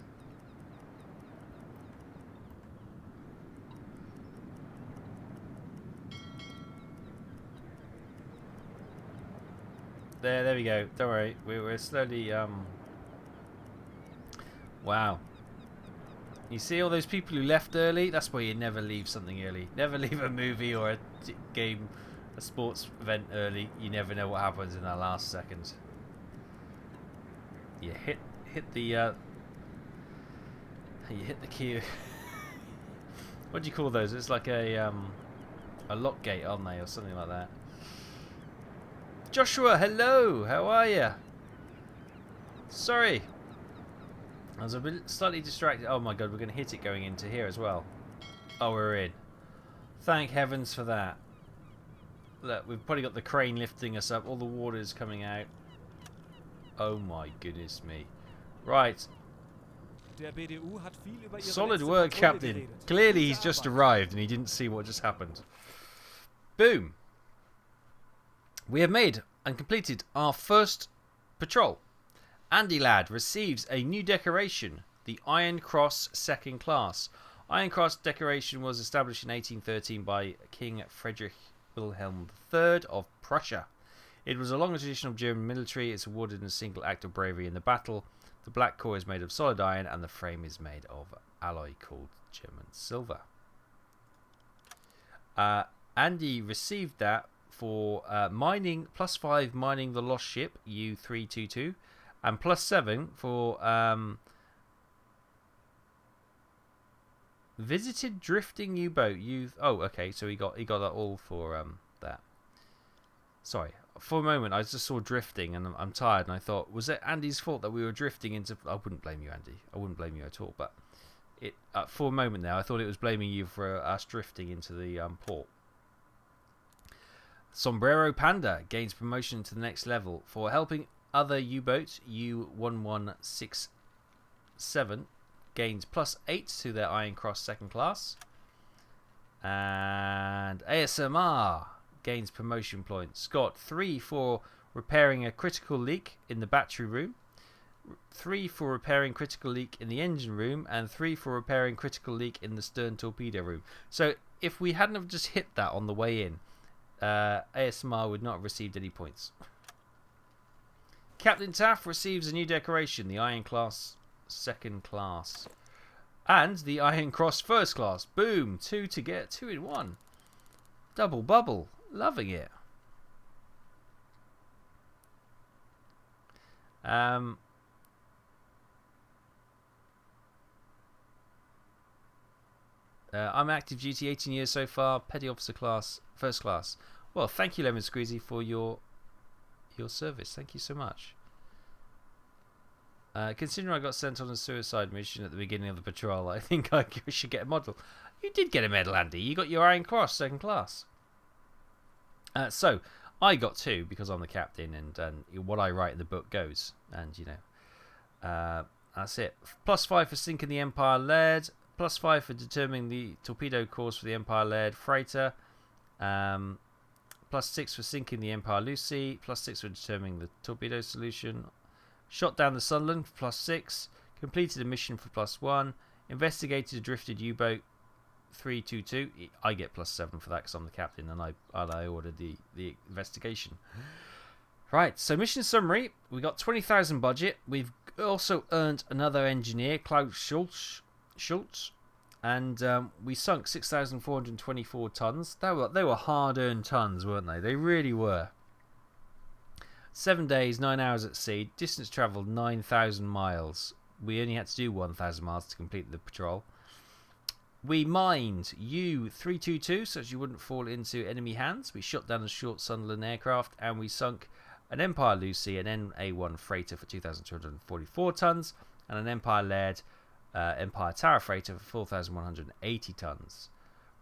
There we go. Don't worry. We're slowly Wow. You see all those people who left early? That's why you never leave something early. Never leave a movie or a game, a sports event early. You never know what happens in that last second. You hit the you hit the key. What do you call those? It's like a lock gate, aren't they, or something like that. Joshua, hello. How are you? Sorry. I was a bit slightly distracted. Oh my god, we're going to hit it going into here as well. Oh, we're in. Thank heavens for that. Look, we've probably got the crane lifting us up. All the water's coming out. Oh my goodness me. Right. Der BDU hat viel über ihre Solid letzte work, Kontrolle Captain. geredet. Clearly Gute he's just Arbeit. arrived and he didn't see what just happened. Boom. We have made and completed our first patrol. Andy Ladd receives a new decoration, the Iron Cross Second Class. Iron Cross decoration was established in 1813 by King Friedrich Wilhelm III of Prussia. It was a long tradition of German military. It's awarded in a single act of bravery in the battle. The black core is made of solid iron and the frame is made of alloy called German silver. Andy received that for mining, +5 mining the lost ship U322, and +7 for visited drifting U-boat. Oh, okay, so he got that all for that. Sorry, for a moment I just saw drifting and I'm tired and I thought, was it Andy's fault that we were drifting into? I wouldn't blame you, Andy. I wouldn't blame you at all. But it for a moment there, I thought it was blaming you for us drifting into the port. Sombrero Panda gains promotion to the next level for helping other U-boats. U1167 gains +8 to their Iron Cross Second Class. And ASMR gains promotion points. Got 3 for repairing a critical leak in the battery room, 3 for repairing critical leak in the engine room, and 3 for repairing critical leak in the stern torpedo room. So if we hadn't have just hit that on the way in, ASMR would not have received any points. Captain Taff receives a new decoration, the Iron Cross Second Class, and the Iron Cross First Class. Boom! 2 to get 2 in 1. Double bubble. Loving it. I'm active duty, 18 years so far. Petty officer class, first class. Well, thank you, Lemon Squeezy, for your service. Thank you so much. Considering I got sent on a suicide mission at the beginning of the patrol, I think I should get a medal. You did get a medal, Andy. You got your Iron Cross Second Class. So I got 2 because I'm the captain, and what I write in the book goes. And you know, that's it. +5 for sinking the Empire Laird. +5 for determining the torpedo course for the Empire Laird freighter. +6 for sinking the Empire Lucy. +6 for determining the torpedo solution. Shot down the Sunderland for +6. Completed a mission for +1. Investigated a drifted U-boat 322. I get +7 for that because I'm the captain and I ordered the investigation. Right, so mission summary. We got 20,000 budget. We've also earned another engineer, Klaus Schultz, and we sunk 6,424 tons. They were hard-earned tons, weren't they? They really were. 7 days, 9 hours at sea. Distance travelled 9,000 miles. We only had to do 1,000 miles to complete the patrol. We mined U322 so that you wouldn't fall into enemy hands. We shot down a short Sunderland aircraft, and we sunk an Empire Lucy, an NA1 freighter for 2,244 tons, and an Empire Laird Empire Tower freighter for 4,180 tons.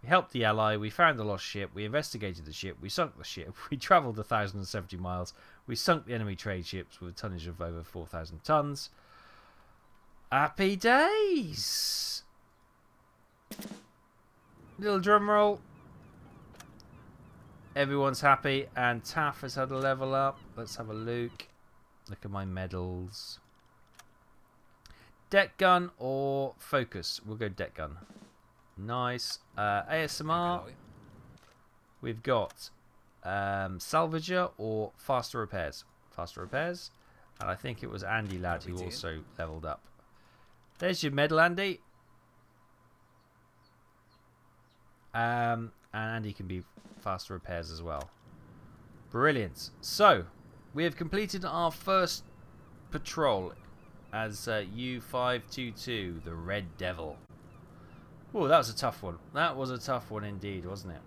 We helped the ally, we found the lost ship, we investigated the ship, we sunk the ship, we travelled 1,070 miles, we sunk the enemy trade ships with a tonnage of over 4,000 tons. Happy days! Little drum roll. Everyone's happy, and Taff has had a level up. Let's have a look. Look at my medals. Deck gun or focus? We'll go deck gun. Nice. ASMR. We've got salvager or faster repairs. Faster repairs. And I think it was Andy Lad who also leveled up. There's your medal, Andy. And Andy can be faster repairs as well. Brilliant. So, we have completed our first patrol as U522, the Red Devil. Oh, that was a tough one. That was a tough one indeed, wasn't it?